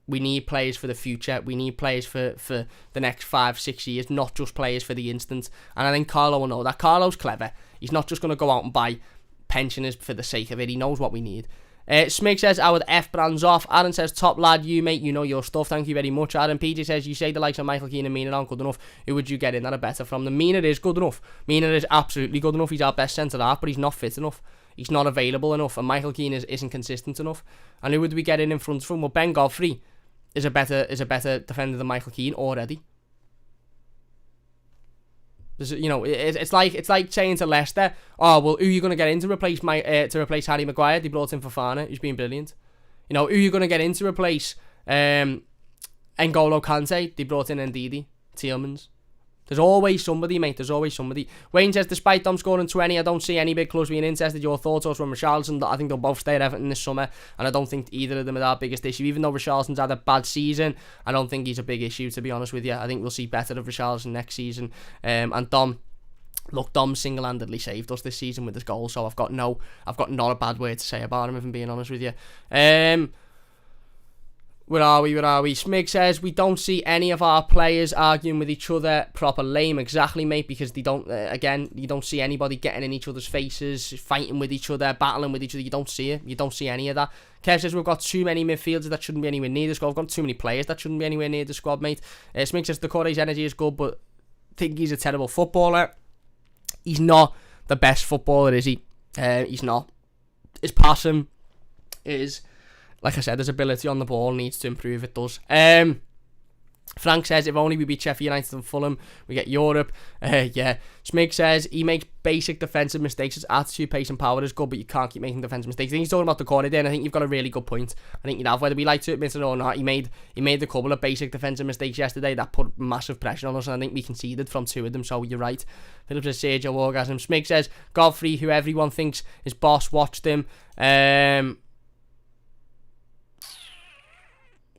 we need players for the future. We need players for the next 5-6 years, not just players for the instant. And I think Carlo will know that. Carlo's clever. He's not just going to go out and buy pensioners for the sake of it. He knows what we need. Smig says, I would F brands off. Aaron says, top lad, you mate, you know your stuff. Thank you very much, Aaron. PJ says, you say the likes of Michael Keane and Mina aren't good enough. Who would you get in that are better from them? Mina is good enough. Mina is absolutely good enough. He's our best centre-half, but he's not fit enough. He's not available enough, and Michael Keane isn't consistent enough. And who would we get in front of him? Well, Ben Godfrey is a better defender than Michael Keane already. You know, it's like saying to Leicester, oh well, who are you going to get in to replace Harry Maguire? They brought in Fofana, who's been brilliant. You know, who are you going to get in to replace N'Golo Kante? They brought in Ndidi, Tielemans. There's always somebody, mate. There's always somebody. Wayne says, despite them scoring 20, I don't see any big clubs being interested. Your thoughts also on Richarlison? I think they'll both stay at Everton this summer, and I don't think either of them are our biggest issue. Even though Richarlison's had a bad season, I don't think he's a big issue, to be honest with you. I think we'll see better of Richarlison next season. And Dom, look, Dom single-handedly saved us this season with his goal, so I've got not a bad word to say about him, if I'm being honest with you. Where are we? Smig says, we don't see any of our players arguing with each other. Proper lame. Exactly, mate, because they don't, you don't see anybody getting in each other's faces, fighting with each other, battling with each other. You don't see it. You don't see any of that. Kev says, we've got too many midfielders that shouldn't be anywhere near the squad. We've got too many players that shouldn't be anywhere near the squad, mate. Smig says, Decore's energy is good, but I think he's a terrible footballer. He's not the best footballer, is he? He's not. His passing is... Like I said, his ability on the ball needs to improve. It does. Frank says, if only we beat Sheffield United and Fulham, we get Europe. Yeah. Smig says, he makes basic defensive mistakes. His attitude, pace and power is good, but you can't keep making defensive mistakes. I think he's talking about the corner there, and I think you've got a really good point. I think you'd have, whether we like to admit it or not, he made a couple of basic defensive mistakes yesterday that put massive pressure on us, and I think we conceded from 2 of them, so you're right. Philip says, Sergio Orgasm. Smig says, Godfrey, who everyone thinks is boss, watched him.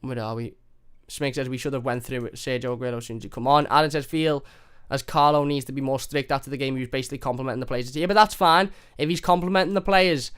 Where are we? Smig says we should have went through Sergio Aguero as soon as he come on. Aaron says, feel as Carlo needs to be more strict after the game. He was basically complimenting the players. Yeah, but that's fine. If he's complimenting the players,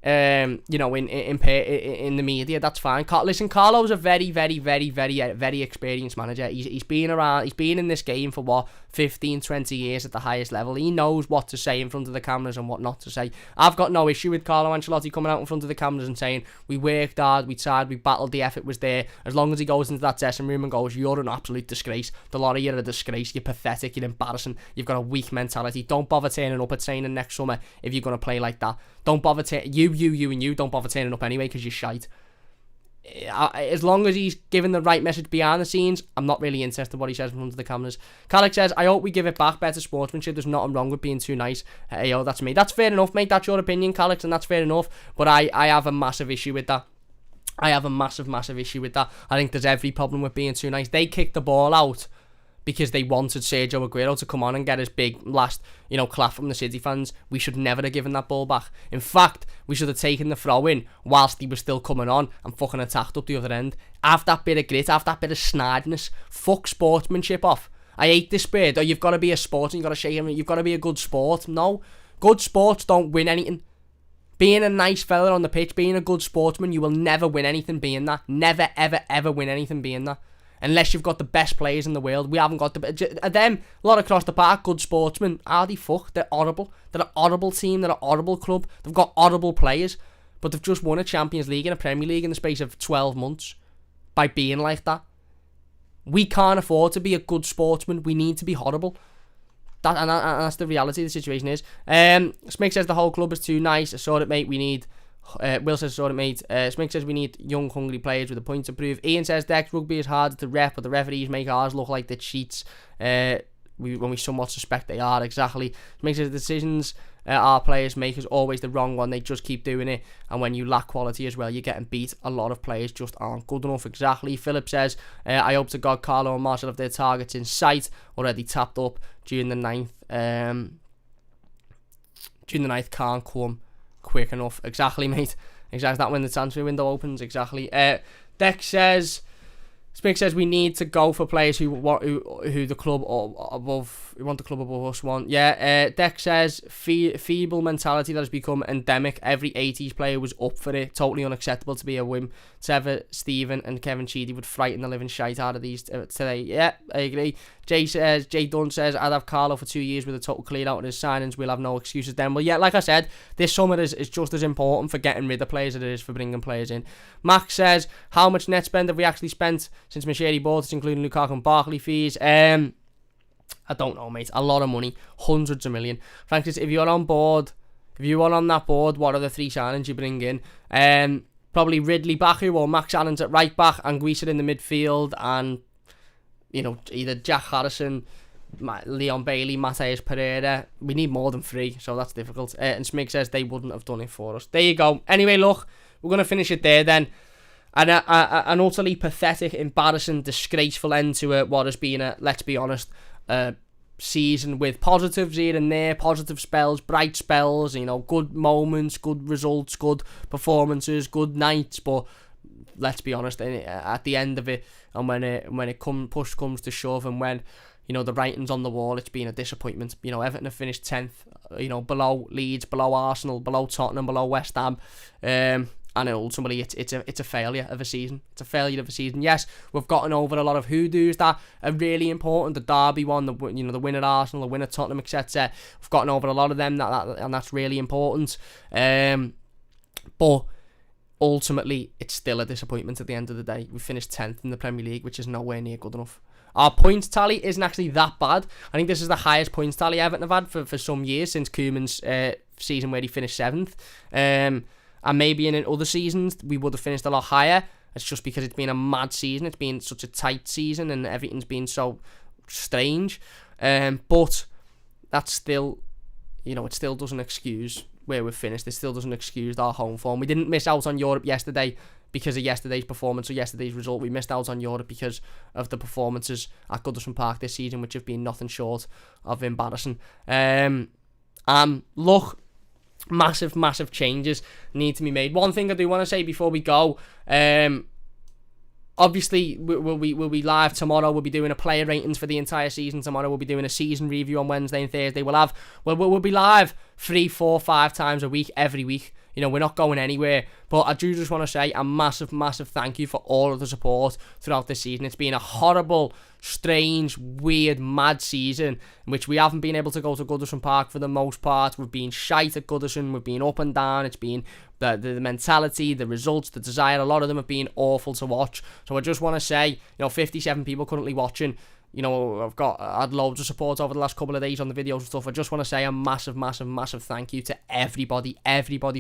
you know, in the media, that's fine. Listen, Carlo's a very, very, very, very, very experienced manager. He's been around. He's been in this game for what, 15, 20 years at the highest level. He knows what to say in front of the cameras and what not to say. I've got no issue with Carlo Ancelotti coming out in front of the cameras and saying, we worked hard, we tried, we battled, the effort was there. As long as he goes into that dressing room and goes, you're an absolute disgrace. The lot of you are a disgrace. You're pathetic. You're embarrassing. You've got a weak mentality. Don't bother turning up at training next summer if you're going to play like that. Don't bother you don't bother turning up anyway because you're shite. As long as he's giving the right message behind the scenes, I'm not really interested in what he says in front of the cameras. Calix says, I hope we give it back, better sportsmanship. There's nothing wrong with being too nice. Hey, yo, that's me. That's fair enough, mate. That's your opinion, Calix, and that's fair enough. But I have a massive issue with that. I have a massive issue with that. I think there's every problem with being too nice. They kicked the ball out because they wanted Sergio Aguero to come on and get his big last, clap from the City fans. We should never have given that ball back. In fact, we should have taken the throw in whilst he was still coming on and fucking attacked up the other end. Have that bit of grit, have that bit of snidiness. Fuck sportsmanship off. I hate this spirit. Oh, you've got to be a sport and you've got to shake him. You've got to be a good sport. No. Good sports don't win anything. Being a nice fella on the pitch, being a good sportsman, you will never win anything being that. Never, ever, ever win anything being that. Unless you've got the best players in the world. We haven't got them, a lot across the park, good sportsmen. They fuck? They're horrible. They're an horrible team. They're a horrible club. They've got horrible players. But they've just won a Champions League and a Premier League in the space of 12 months by being like that. We can't afford to be a good sportsman. We need to be horrible. That's the reality of the situation is. Smig says the whole club is too nice. I saw it, mate. We need... Will says, sort of mate. Smig says we need young, hungry players with a point to prove. Ian says Dex rugby is hard to ref, but the referees make ours look like they're cheats. When we somewhat suspect they are, exactly. Smig says decisions our players make is always the wrong one. They just keep doing it, and when you lack quality as well, you're getting beat. A lot of players just aren't good enough. Exactly. Philip says, I hope to God Carlo and Marshall have their targets in sight. Already tapped up during the ninth. During the ninth can't come quick enough. Exactly, mate. Exactly. That when the transfer window opens. Exactly. Dex says Smig says we need to go for players who the club above who want the club above us want. Yeah. Deck says feeble mentality that has become endemic. Every 80s player was up for it. Totally unacceptable to be a whim. Trevor, Stephen, and Kevin Sheedy would frighten the living shite out of these today. Yeah, I agree. Jay Dunn says I'd have Carlo for 2 years with a total clear out of his signings. We'll have no excuses then. Well, yeah, like I said, this summer is just as important for getting rid of players as it is for bringing players in. Max says how much net spend have we actually spent since Machete bought us, including Lukaku and Barkley fees? I don't know, mate. A lot of money, hundreds of million. Francis, if you're on board, if you are on that board, what are the 3 signings you bring in? Probably Ridley Baku or Max Allen's at right back, Anguissa in the midfield, and either Jack Harrison, Leon Bailey, Mateus Pereira. We need more than 3, so that's difficult. And Smig says they wouldn't have done it for us. There you go. Anyway, look, we're going to finish it there then. And an utterly pathetic, embarrassing, disgraceful end to what has been let's be honest, season with positives here and there, positive spells, bright spells, good moments, good results, good performances, good nights, but let's be honest, at the end of it, and when push comes to shove, and when the writing's on the wall, it's been a disappointment. Everton have finished 10th, below Leeds, below Arsenal, below Tottenham, below West Ham, and ultimately it's a failure of a season. It's a failure of a season. Yes, we've gotten over a lot of hoodoos that are really important. The Derby one, the win at Arsenal, the win at Tottenham, etc. We've gotten over a lot of them, and that's really important. But ultimately, it's still a disappointment at the end of the day. We finished 10th in the Premier League, which is nowhere near good enough. Our points tally isn't actually that bad. I think this is the highest points tally Everton have had for some years, since Koeman's season where he finished 7th. And maybe in other seasons we would have finished a lot higher. It's just because it's been a mad season. It's been such a tight season and everything's been so strange. But that's still, it still doesn't excuse where we've finished. It still doesn't excuse our home form. We didn't miss out on Europe yesterday because of yesterday's performance or yesterday's result. We missed out on Europe because of the performances at Goodison Park this season, which have been nothing short of embarrassing. Look, massive changes need to be made. One thing I do want to say before we go, obviously we'll be live tomorrow. We'll be doing a player ratings for the entire season tomorrow. We'll be doing a season review on Wednesday and Thursday. We'll be live 3, 4, 5 times a week, every week. We're not going anywhere. But I do just want to say a massive thank you for all of the support throughout this season. It's been a horrible, strange, weird, mad season in which we haven't been able to go to Goodison Park for the most part. We've been shite at Goodison. We've been up and down. It's been the mentality, the results, the desire. A lot of them have been awful to watch. So I just want to say, 57 people currently watching. I've had loads of support over the last couple of days on the videos and stuff. I just want to say a massive thank you to everybody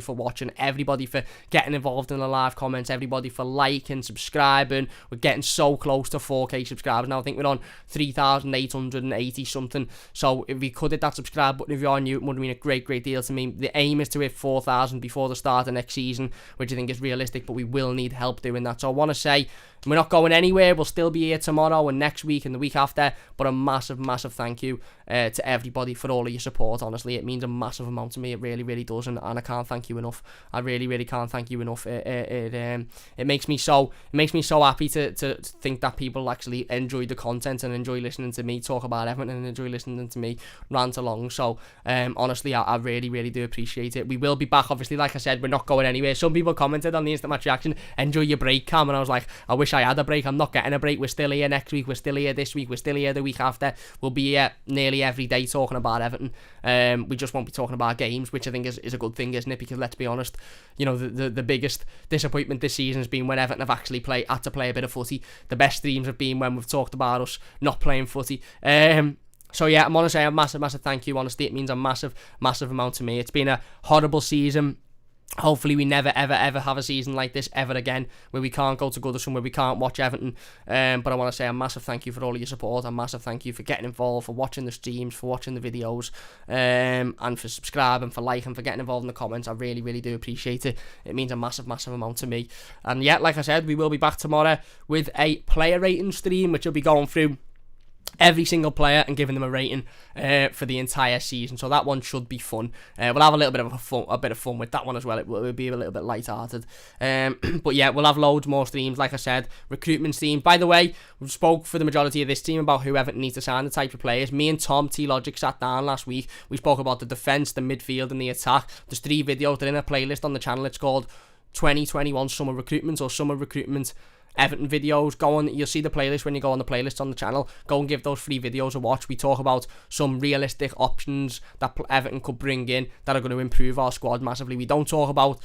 for watching, everybody for getting involved in the live comments, everybody for liking, subscribing. We're getting so close to 4K subscribers now. I think we're on 3,880 something. So if we could hit that subscribe button, if you are new, it would mean a great deal to me. The aim is to hit 4,000 before the start of next season, which I think is realistic, but we will need help doing that. So I want to say we're not going anywhere. We'll still be here tomorrow and next week and the week after. But a massive thank you to everybody for all of your support. Honestly, it means a massive amount to me. It really does, and I can't thank you enough. I really can't thank you enough. It makes me so happy to think that people actually enjoy the content and enjoy listening to me talk about Everton and enjoy listening to me rant along. So honestly, I really do appreciate it. We will be back. Obviously, like I said, we're not going anywhere. Some people commented on the Instant Match Reaction, enjoy your break, Cam, and I was like, I wish I had a break. I'm not getting a break. We're still here next week. We're still here this week. We're still here the week after. We'll be here nearly every day talking about Everton. We just won't be talking about games, which I think is a good thing, isn't it? Because let's be honest, the biggest disappointment this season has been when Everton have actually had to play a bit of footy. The best streams have been when we've talked about us not playing footy. So yeah, I'm going to say a massive thank you. Honestly, it means a massive amount to me. It's been a horrible season. Hopefully we never ever have a season like this ever again, where we can't go to Goodison, where we can't watch Everton. But I want to say a massive thank you for all of your support, a massive thank you for getting involved, for watching the streams, for watching the videos, and for subscribing, for liking, for getting involved in the comments. I really do appreciate it. It means a massive amount to me. And yeah, like I said, we will be back tomorrow with a player rating stream, which will be going through every single player and giving them a rating for the entire season. So that one should be fun. We'll have a little bit of fun with that one as well. It will be a little bit light-hearted. But yeah, we'll have loads more streams. Like I said, recruitment streams. By the way, we spoke for the majority of this team about who Everton needs to sign, the type of players. Me and Tom T-Logic sat down last week. We spoke about the defence, the midfield, and the attack. There's 3 videos. They're in a playlist on the channel. It's called 2021 Summer Recruitment or Summer Recruitment Everton videos. Go on, you'll see the playlist when you go on the playlist on the channel. Go and give those 3 videos a watch. We talk about some realistic options that Everton could bring in that are going to improve our squad massively. We don't talk about,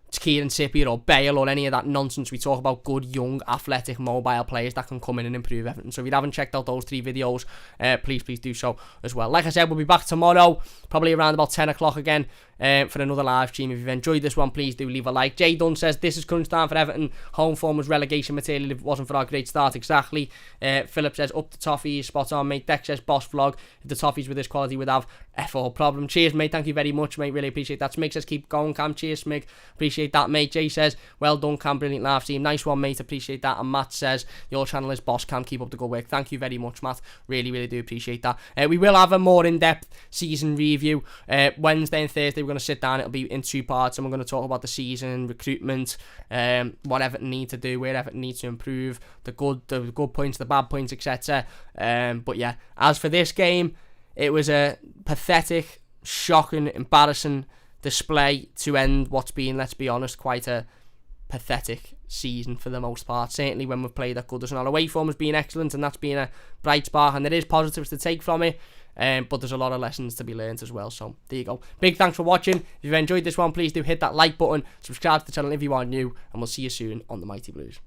Kieran Trippier or Bale or any of that nonsense. We talk about good, young, athletic, mobile players that can come in and improve Everton. So if you haven't checked out those 3 videos, please do so as well. Like I said, we'll be back tomorrow, probably around about 10 o'clock again, for another live stream. If you've enjoyed this one, please do leave a like. Jay Dunn says, this is crunch time for Everton. Home form was relegation material if it wasn't for our great start. Exactly. Philip says, up the toffees, spot on, mate. Dex says, boss vlog. If the toffees with this quality would have F4 problem. Cheers, mate. Thank you very much, mate. Really appreciate that. Smig says, keep going, Cam. Cheers, Smig. Appreciate that, mate. Jay says, well done, Cam. Brilliant live stream. Nice one, mate. Appreciate that. And Matt says, your channel is boss, Cam. Keep up the good work. Thank you very much, Matt. Really do appreciate that. We will have a more in-depth season review Wednesday and Thursday. We're going to sit down. It'll be in 2 parts, and we're going to talk about the season, recruitment, what Everton need to do, where Everton needs to improve, the good points, the bad points, etc. But yeah, as for this game, it was a pathetic, shocking, embarrassing display to end what's been, let's be honest, quite a pathetic season for the most part. Certainly when we've played that good. Our away form has been excellent, and that's been a bright spark, and there is positives to take from it. But there's a lot of lessons to be learned as well. So there you go. Big thanks for watching. If you've enjoyed this one, please do hit that like button, subscribe to the channel if you are new, and we'll see you soon on the Mighty Blues.